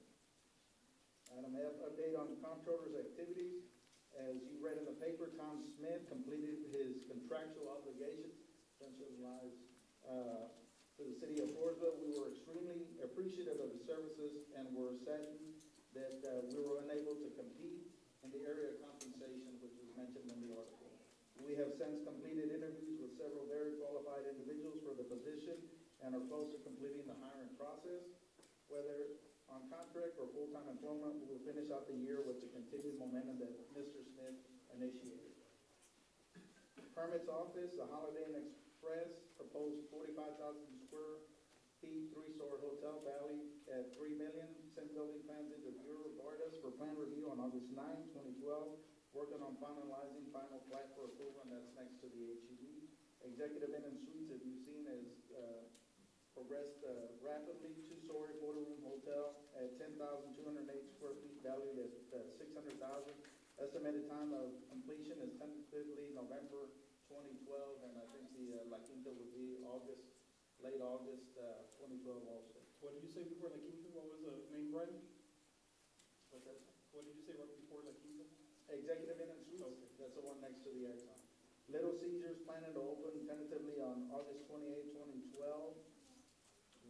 Item F, update on comptroller's activities. As you read in the paper, Tom Smith completed his contractual obligations, centralized to the city of Floresville. We were extremely appreciative of his services and were saddened that we were unable to compete in the area of compensation, which was mentioned in the article. We have since completed interviews with several very qualified individuals for the position and are close to completing the hiring process. Whether on contract or full-time employment, we will finish out the year with the continued momentum that Mr. Smith initiated. Permits office, the Holiday Inn Express proposed 45,000 square feet, 3-story hotel valued at $3 million. Sent building plans into Bureau Bardas for plan review on August 9, 2012. Working on finalizing final plat for approval, and that's next to the HEB. Executive Inn and Suites, as you've seen, has progressed rapidly. 2-story, 40-room hotel at 10,208 square feet, valued at $600,000. Estimated time of completion is tentatively November 2012, and I think the La Quinta would be August, late August 2012 also. What did you say before La Quinta? What was the name, Brian? What's that? What did you say right before La Quinta? Executive Inn and Suites. Okay. That's the one next to the Exxon. Little Caesars planning to open tentatively on August 28, 2012.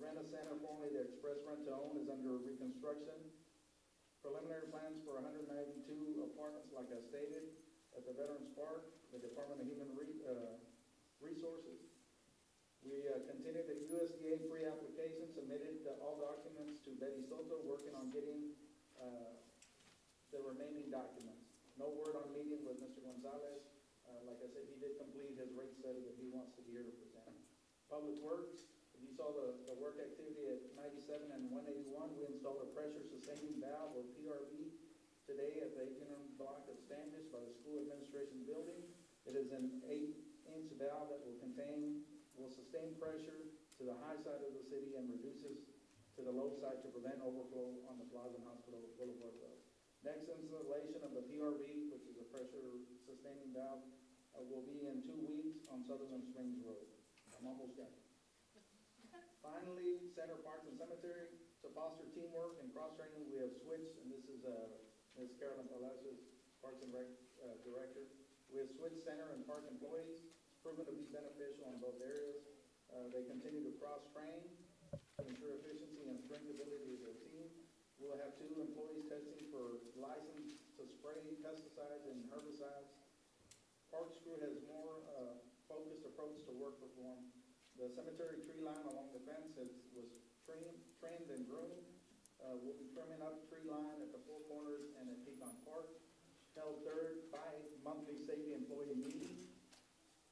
Rent-A Center, formerly the Express Rent to Own, is under reconstruction. Preliminary plans for 192 apartments, like I stated, at the Veterans Park, the Department of Human Resources. We continue the USDA pre-application, submitted all documents to Betty Soto, working on getting the remaining documents. No word on meeting with Mr. Gonzalez. Like I said, he did complete his rate study that he wants to be here to present. Public Works, if you saw the work activity at 97 and 181, we installed a pressure sustaining valve, or PRV, today at the 1800 block of Standish by the School Administration Building. It is an 8-inch valve that will sustain pressure to the high side of the city and reduces to the low side to prevent overflow on the Plaza and Hospital Boulevard Road. Next installation of the PRV, which is a pressure sustaining valve, will be in 2 weeks on Sutherland Springs Road. I'm almost done. Finally, Center Parks and Cemetery, to foster teamwork and cross-training, we have switched, and this is Ms. Carolyn Palacios, Parks and Rec Director. We have switched center and park employees. It's proven to be beneficial in both areas. They continue to cross-train to ensure efficiency and strengthability of their team. We'll have 2 employees testing for license to spray pesticides and herbicides. Parks crew has more focused approach to work performed. The cemetery tree line along the fence was trimmed and groomed. We'll be trimming up tree line at the 4 corners and at Pecan Park. Held 3rd bi-monthly safety employee meeting.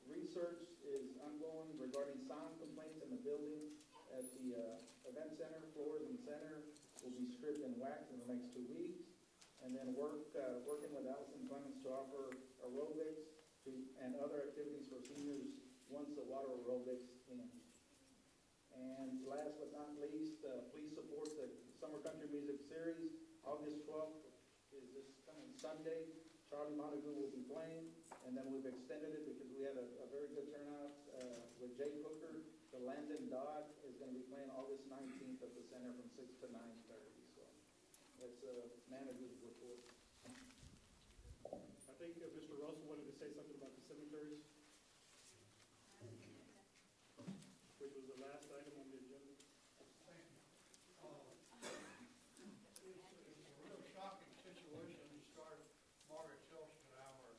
Research is ongoing regarding sound complaints in the building at the event center. Floors and center will be stripped and waxed in the next 2 weeks. And then working with Allison Clemens to offer aerobics and other activities for seniors once the water aerobics ends. And last but not least, please support the Summer Country Music Series. August 12th is this coming Sunday. Charlie Montague will be playing, and then we've extended it because we had a very good turnout with Jay Hooker. The Landon Dodd is going to be playing August 19th at the center from 6 to 9:30. So that's manager's report. I think Mr. Russell wanted to say something about the cemeteries, which was the last item on the agenda. Thank you. It's a real shocking situation. You start, Margaret Chelsea and I were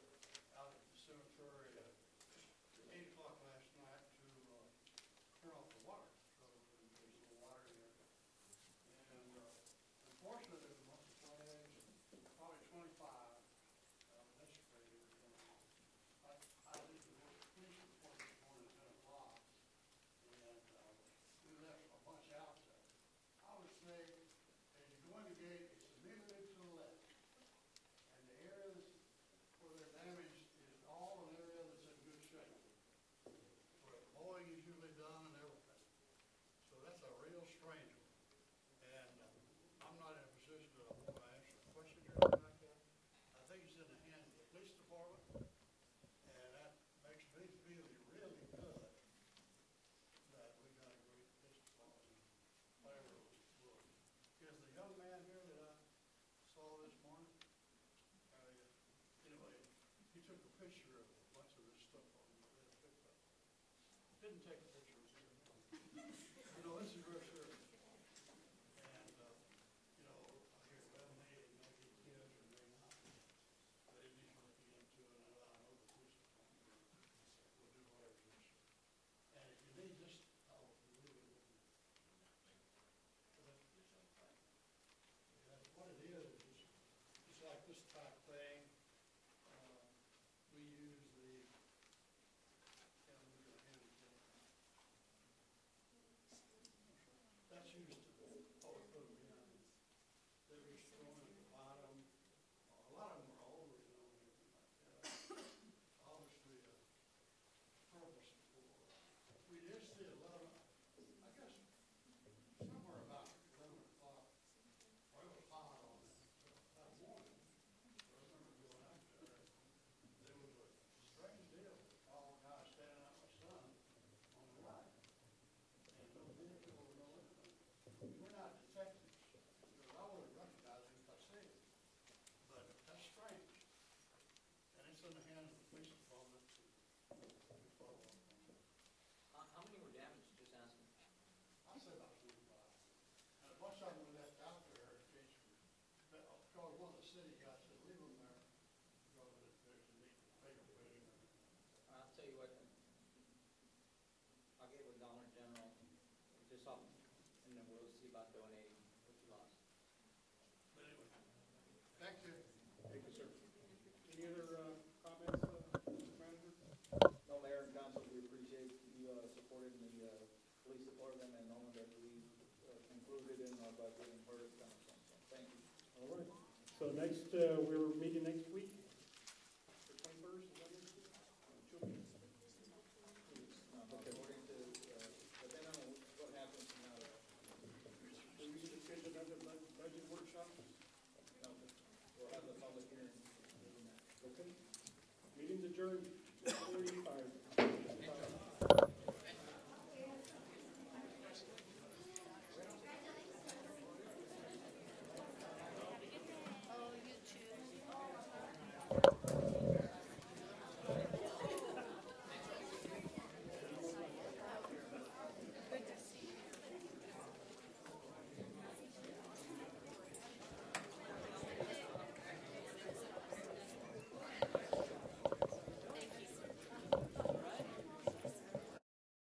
out at the cemetery at 8 o'clock last night to turn off the water. So there's no water there. And unfortunately, there was a bunch of flags, probably 25 desecrated. said about 2 o'clock. Most of them were left out there, because one of the city guys said, leave them there, because there's a need for paper pudding. I'll tell you what, I'll get with Dollar General, just off, and then we'll see about donating what you lost. But anyway, thank you. Thank you, sir. Any other comments, Mr. Manager? No, Mayor and Council, we appreciate you supporting the police department and knowing that we included in our budget and where it's coming from. So, thank you. All right. So next, we're meeting next week, the 21st, is that next week? 2 weeks. According to, depending on what happens now. Do we need to schedule another budget workshop? No, we'll have the public hearing. Okay. Meeting's adjourned, 6:45.